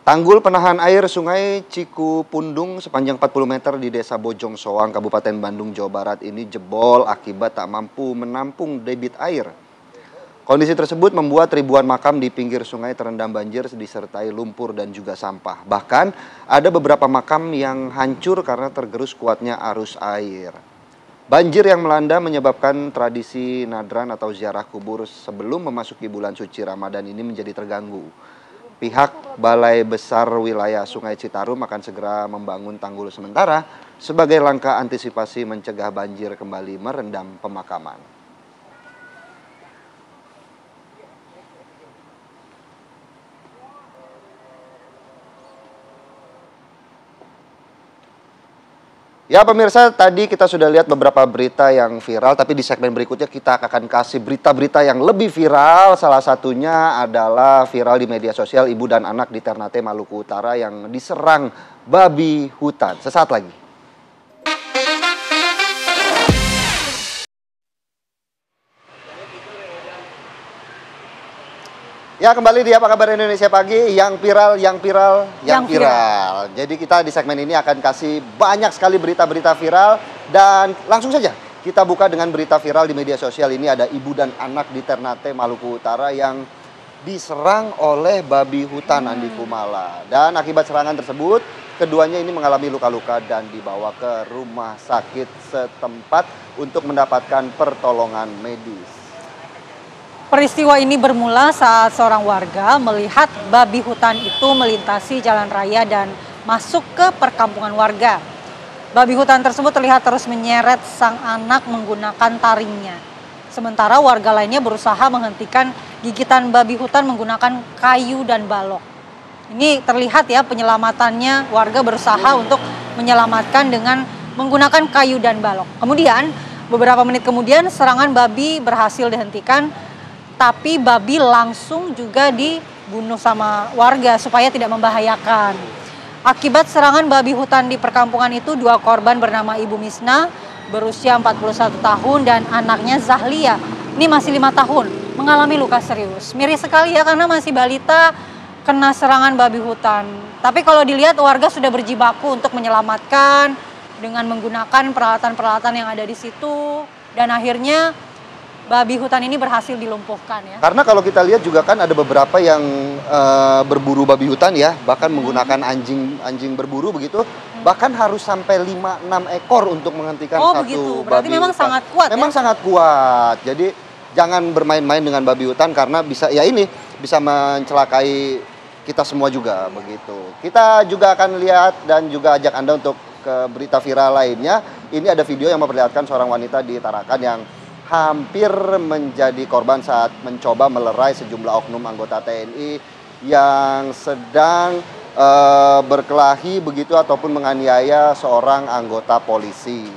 Tanggul penahan air sungai Cikapundung sepanjang 40 meter di Desa Bojong Soang, Kabupaten Bandung, Jawa Barat ini jebol akibat tak mampu menampung debit air. Kondisi tersebut membuat ribuan makam di pinggir sungai terendam banjir disertai lumpur dan juga sampah. Bahkan ada beberapa makam yang hancur karena tergerus kuatnya arus air. Banjir yang melanda menyebabkan tradisi nadran atau ziarah kubur sebelum memasuki bulan suci Ramadan ini menjadi terganggu. Pihak Balai Besar Wilayah Sungai Citarum akan segera membangun tanggul sementara sebagai langkah antisipasi mencegah banjir kembali merendam pemakaman. Ya pemirsa, tadi kita sudah lihat beberapa berita yang viral, tapi di segmen berikutnya kita akan kasih berita-berita yang lebih viral. Salah satunya adalah viral di media sosial ibu dan anak di Ternate, Maluku Utara yang diserang babi hutan. Sesaat lagi. Ya, kembali di Apa Kabar Indonesia Pagi, yang viral. Jadi kita di segmen ini akan kasih banyak sekali berita-berita viral. Dan langsung saja kita buka dengan berita viral di media sosial. Ini ada ibu dan anak di Ternate, Maluku Utara yang diserang oleh babi hutan Andi Kumala. Dan akibat serangan tersebut, keduanya ini mengalami luka-luka dan dibawa ke rumah sakit setempat untuk mendapatkan pertolongan medis. Peristiwa ini bermula saat seorang warga melihat babi hutan itu melintasi jalan raya dan masuk ke perkampungan warga. Babi hutan tersebut terlihat terus menyeret sang anak menggunakan taringnya. Sementara warga lainnya berusaha menghentikan gigitan babi hutan menggunakan kayu dan balok. Ini terlihat ya penyelamatannya, warga berusaha untuk menyelamatkan dengan menggunakan kayu dan balok. Kemudian beberapa menit kemudian serangan babi berhasil dihentikan. Tapi babi langsung juga dibunuh sama warga supaya tidak membahayakan. Akibat serangan babi hutan di perkampungan itu, dua korban bernama Ibu Misna berusia 41 tahun dan anaknya Zahlia, ini masih 5 tahun, mengalami luka serius. Miris sekali ya karena masih balita kena serangan babi hutan. Tapi kalau dilihat warga sudah berjibaku untuk menyelamatkan dengan menggunakan peralatan-peralatan yang ada di situ dan akhirnya babi hutan ini berhasil dilumpuhkan ya. Karena kalau kita lihat juga kan ada beberapa yang berburu babi hutan ya, bahkan menggunakan anjing berburu begitu, bahkan harus sampai 5-6 ekor untuk menghentikan satu begitu. Berarti babi memang hutan. sangat kuat. Memang sangat kuat. Jadi jangan bermain-main dengan babi hutan karena bisa bisa mencelakai kita semua juga begitu. Kita juga akan lihat dan juga ajak Anda untuk ke berita viral lainnya. Ini ada video yang memperlihatkan seorang wanita di Tarakan yang hampir menjadi korban saat mencoba melerai sejumlah oknum anggota TNI yang sedang berkelahi begitu ataupun menganiaya seorang anggota polisi.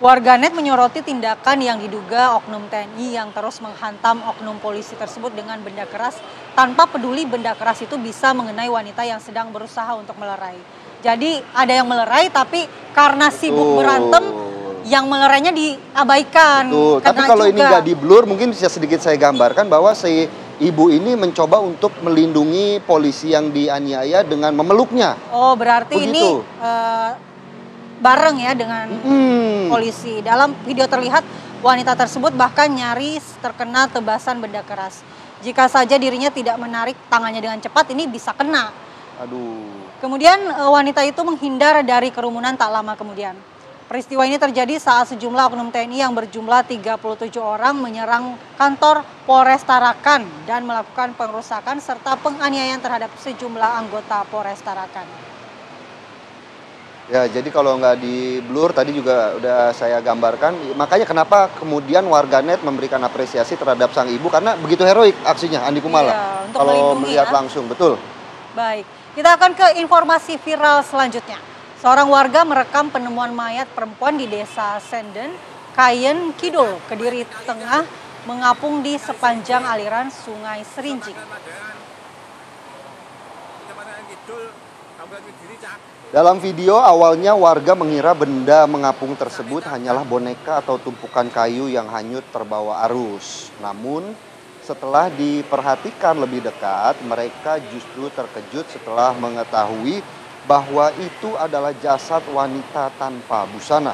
Warganet menyoroti tindakan yang diduga oknum TNI yang terus menghantam oknum polisi tersebut dengan benda keras tanpa peduli benda keras itu bisa mengenai wanita yang sedang berusaha untuk melerai. Jadi ada yang melerai tapi karena sibuk berantem, yang melerainya diabaikan. Tapi kalau ini nggak di blur, mungkin bisa sedikit saya gambarkan bahwa si ibu ini mencoba untuk melindungi polisi yang dianiaya dengan memeluknya. Oh, berarti ini bareng ya dengan polisi. Dalam video terlihat wanita tersebut bahkan nyaris terkena tebasan benda keras. Jika saja dirinya tidak menarik tangannya dengan cepat, ini bisa kena. Aduh. Kemudian wanita itu menghindar dari kerumunan tak lama kemudian. Peristiwa ini terjadi saat sejumlah oknum TNI yang berjumlah 37 orang menyerang kantor Polres Tarakan dan melakukan pengerusakan serta penganiayaan terhadap sejumlah anggota Polres Tarakan. Ya, jadi kalau nggak di blur, tadi juga udah saya gambarkan. Makanya kenapa kemudian warganet memberikan apresiasi terhadap sang ibu, karena begitu heroik aksinya Andi Kumala. Iya, untuk kalau melindungi melihat ya. langsung, betul. Baik, kita akan ke informasi viral selanjutnya. Seorang warga merekam penemuan mayat perempuan di desa Senden, Kayen Kidul, Kediri Tengah, mengapung di sepanjang aliran Sungai Serincing. Dalam video awalnya warga mengira benda mengapung tersebut hanyalah boneka atau tumpukan kayu yang hanyut terbawa arus. Namun setelah diperhatikan lebih dekat, mereka justru terkejut setelah mengetahui bahwa itu adalah jasad wanita tanpa busana.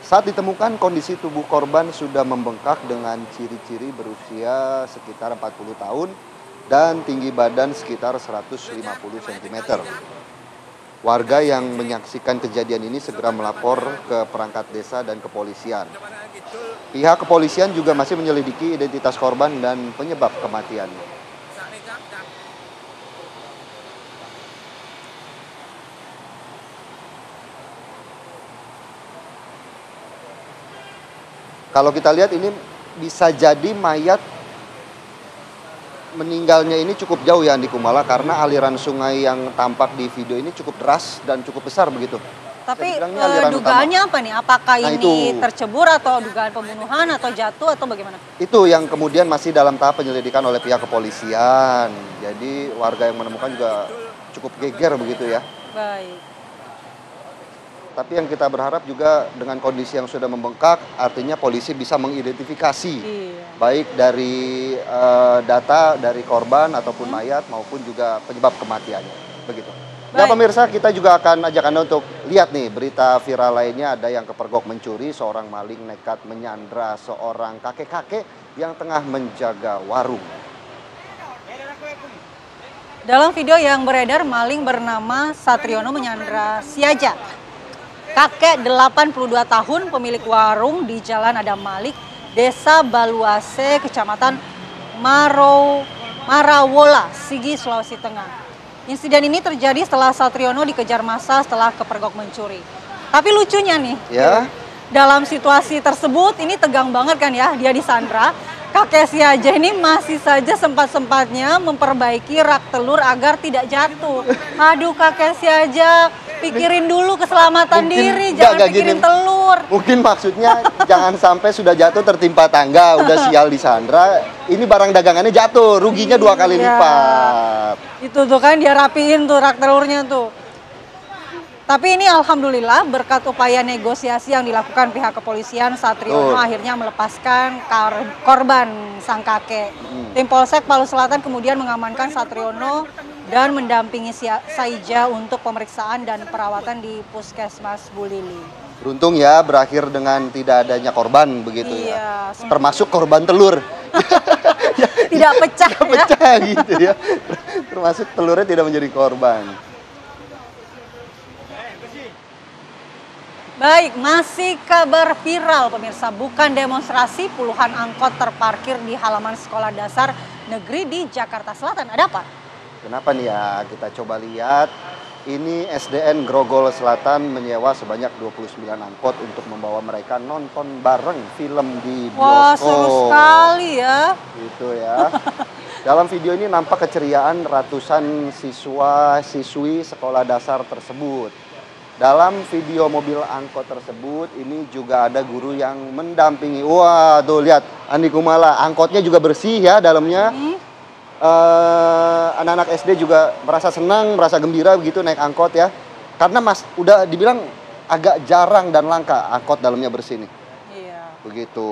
Saat ditemukan, kondisi tubuh korban sudah membengkak dengan ciri-ciri berusia sekitar 40 tahun dan tinggi badan sekitar 150 cm. Warga yang menyaksikan kejadian ini segera melapor ke perangkat desa dan kepolisian. Pihak kepolisian juga masih menyelidiki identitas korban dan penyebab kematiannya. Kalau kita lihat ini bisa jadi mayat meninggalnya ini cukup jauh ya Andi Kumala, karena aliran sungai yang tampak di video ini cukup deras dan cukup besar begitu. Tapi dugaannya apa nih? Apakah ini tercebur atau dugaan pembunuhan atau jatuh atau bagaimana? Itu yang kemudian masih dalam tahap penyelidikan oleh pihak kepolisian. Jadi warga yang menemukan juga cukup geger begitu ya. Baik. Tapi yang kita berharap juga dengan kondisi yang sudah membengkak, artinya polisi bisa mengidentifikasi baik dari data dari korban ataupun mayat maupun juga penyebab kematiannya. Begitu. Nah pemirsa, kita juga akan ajak Anda untuk lihat nih berita viral lainnya. Ada yang kepergok mencuri, seorang maling nekat menyandra seorang kakek-kakek yang tengah menjaga warung. Dalam video yang beredar, maling bernama Satriono menyandra Siaja, kakek 82 tahun pemilik warung di Jalan Adam Malik, Desa Baluase, Kecamatan Marawola, Sigi, Sulawesi Tengah. Insiden ini terjadi setelah Satriono dikejar massa setelah kepergok mencuri. Tapi lucunya nih, dalam situasi tersebut ini tegang banget kan ya, dia disandra. Kakek Siaja ini masih saja sempat-sempatnya memperbaiki rak telur agar tidak jatuh. Aduh kakek Siaja, pikirin dulu keselamatan diri, jangan pikirin telur. Mungkin maksudnya jangan sampai sudah jatuh tertimpa tangga, udah sial disandra, ini barang dagangannya jatuh, ruginya 2 kali lipat. Itu tuh kan dia rapiin tuh rak telurnya tuh. Tapi ini alhamdulillah berkat upaya negosiasi yang dilakukan pihak kepolisian, Satriono akhirnya melepaskan korban sang kakek. Tim Polsek Palu Selatan kemudian mengamankan Satriono dan mendampingi Saija untuk pemeriksaan dan perawatan di Puskesmas Bulili. Beruntung ya berakhir dengan tidak adanya korban begitu ya. Termasuk korban telur. Tidak pecah ya. Pecah gitu ya. Termasuk telurnya tidak menjadi korban. Baik, masih kabar viral pemirsa, bukan demonstrasi, puluhan angkot terparkir di halaman sekolah dasar negeri di Jakarta Selatan. Ada apa? Kenapa nih ya? Kita coba lihat. Ini SDN Grogol Selatan menyewa sebanyak 29 angkot untuk membawa mereka nonton bareng film di bioskop. Wah, seru sekali ya. Gitu ya. Dalam video ini nampak keceriaan ratusan siswa-siswi sekolah dasar tersebut. Dalam video mobil angkot tersebut, ini juga ada guru yang mendampingi. Wah, tuh lihat Andi Kumala, angkotnya juga bersih ya dalamnya. anak-anak SD juga merasa senang, merasa gembira begitu naik angkot ya. Karena udah dibilang agak jarang dan langka angkot dalamnya bersih nih. Iya. Begitu.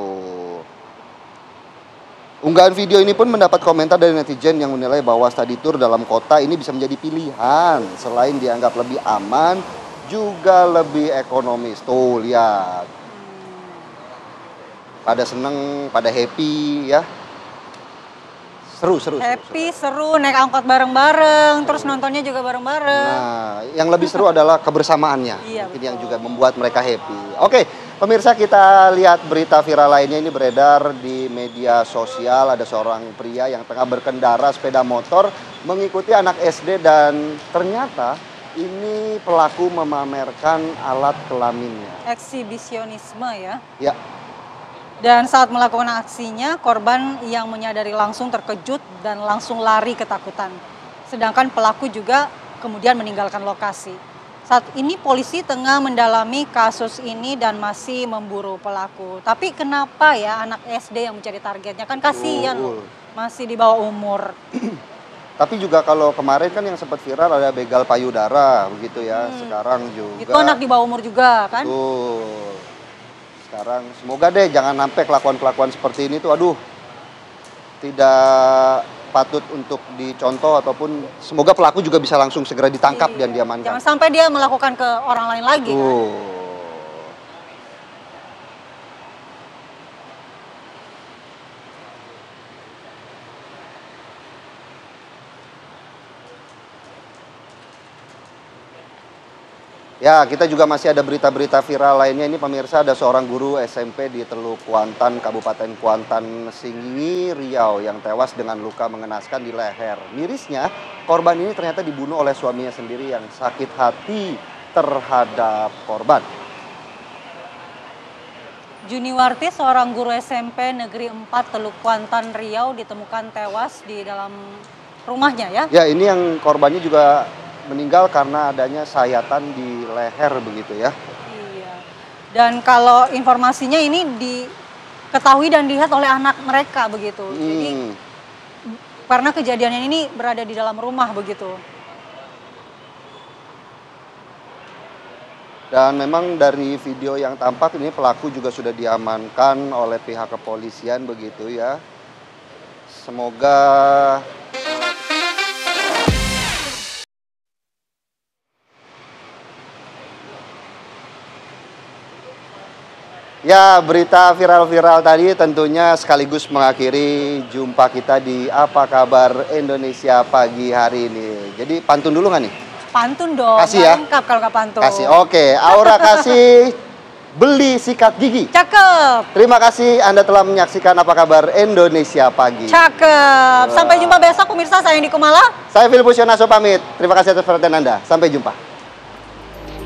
Unggahan video ini pun mendapat komentar dari netizen yang menilai bahwa study tour dalam kota ini bisa menjadi pilihan. Selain dianggap lebih aman, juga lebih ekonomis. Tuh, lihat. Pada seneng, pada happy ya. Seru. Happy, seru, naik angkot bareng-bareng, terus nontonnya juga bareng-bareng. Nah, yang lebih seru adalah kebersamaannya. Iya, mungkin yang juga membuat mereka happy. Oke, pemirsa, kita lihat berita viral lainnya. Ini beredar di media sosial. Ada seorang pria yang tengah berkendara sepeda motor mengikuti anak SD dan ternyata ini pelaku memamerkan alat kelaminnya. Eksibisionisme ya. Ya. Dan saat melakukan aksinya, korban yang menyadari langsung terkejut dan langsung lari ketakutan. Sedangkan pelaku juga kemudian meninggalkan lokasi. Saat ini polisi tengah mendalami kasus ini dan masih memburu pelaku. Tapi kenapa ya anak SD yang menjadi targetnya? Kan kasihan loh, masih di bawah umur. Tapi juga kalau kemarin kan yang sempat viral ada begal payudara begitu ya. Sekarang juga. Itu anak di bawah umur juga kan? Tuh. Sekarang semoga deh jangan sampai kelakuan-kelakuan seperti ini tuh aduh tidak patut untuk dicontoh ataupun semoga pelaku juga bisa langsung segera ditangkap dan diamankan. Jangan sampai dia melakukan ke orang lain lagi kan? Ya, kita juga masih ada berita-berita viral lainnya. Ini pemirsa, ada seorang guru SMP di Teluk Kuantan, Kabupaten Kuantan Singgi, Riau yang tewas dengan luka mengenaskan di leher. Mirisnya, korban ini ternyata dibunuh oleh suaminya sendiri yang sakit hati terhadap korban. Juniwarti, seorang guru SMP Negeri 4 Teluk Kuantan, Riau ditemukan tewas di dalam rumahnya ya? Ya, ini yang korbannya juga meninggal karena adanya sayatan di leher begitu ya. Iya. Dan kalau informasinya ini diketahui dan dilihat oleh anak mereka begitu. Jadi karena kejadian ini berada di dalam rumah begitu. Dan memang dari video yang tampak ini pelaku juga sudah diamankan oleh pihak kepolisian begitu ya. Semoga ya, berita viral-viral tadi tentunya sekaligus mengakhiri jumpa kita di Apa Kabar Indonesia pagi hari ini. Jadi pantun dulu nggak nih? Pantun dong, kasih ya. Lengkap kalau nggak pantun. Kasih, oke. Aura kasih beli sikat gigi. Cakep. Terima kasih Anda telah menyaksikan Apa Kabar Indonesia pagi. Cakep. Sampai jumpa besok pemirsa, saya Indi Kumala. Saya Filipus Yonaso pamit. Terima kasih atas perhatian Anda. Sampai jumpa.